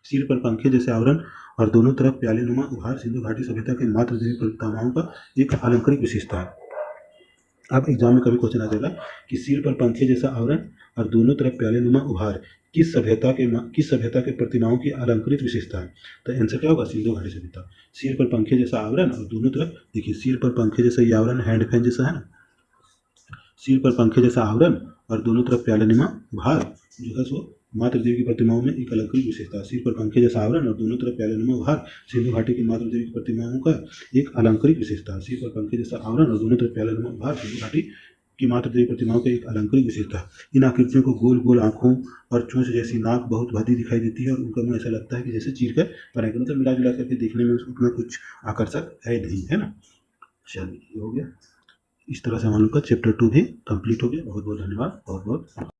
सिर पर पंखे जैसे आवरण और दोनों तरफ प्याले नुमा उभार सिंधु घाटी सभ्यता के मात्र देवी प्रतिमाओं का एक अलंकारिक विशेषता है। अब एग्जाम में कभी क्वेश्चन आ जाएगा कि सिर पर पंखे जैसा आवरण और दोनों तरफ प्याले नुमा उभार किस सभ्यता के प्रतिमाओं की अलंकृत विशेषता है। तो आंसर क्या होगा, सिंधु घाटी सभ्यता। सिर पर पंखे जैसा आवरण और दोनों तरफ, देखिए सिर पर पंखे जैसा ये आवरण हैंड फैन जैसा है ना, सिर पर पंखे जैसा आवरण और दोनों तरफ प्याले नुमा उभार जो है सो मातृ देवी की प्रतिमाओं में एक अलंकृत विशेषता है। सिर पर पंखे जैसा आवरण और दोनों तरफ प्याले नुमा उभार सिंधु घाटी की मातृ देवी की प्रतिमाओं का एक अलंकृत विशेषता है। सिर पर पंखे जैसा आवरण और दोनों तरफ प्याले नुमा उभार सिंधु घाटी की मातृ देवी प्रतिमाओं का एक अलंकृत विशेषता है। इन आकृतियों को गोल गोल आंखों और चोंच जैसी नाक बहुत भद्दी दिखाई देती है और उनका मुंह ऐसा लगता है कि जैसे चीर कर बनाएगा, मतलब मिला जुला करके देखने में उतना कुछ आकर्षक है नहीं, है ना। चलिए ये हो गया। इस तरह से हम लोग का चैप्टर 2 भी कंप्लीट हो गया। बहुत बहुत धन्यवाद, बहुत बहुत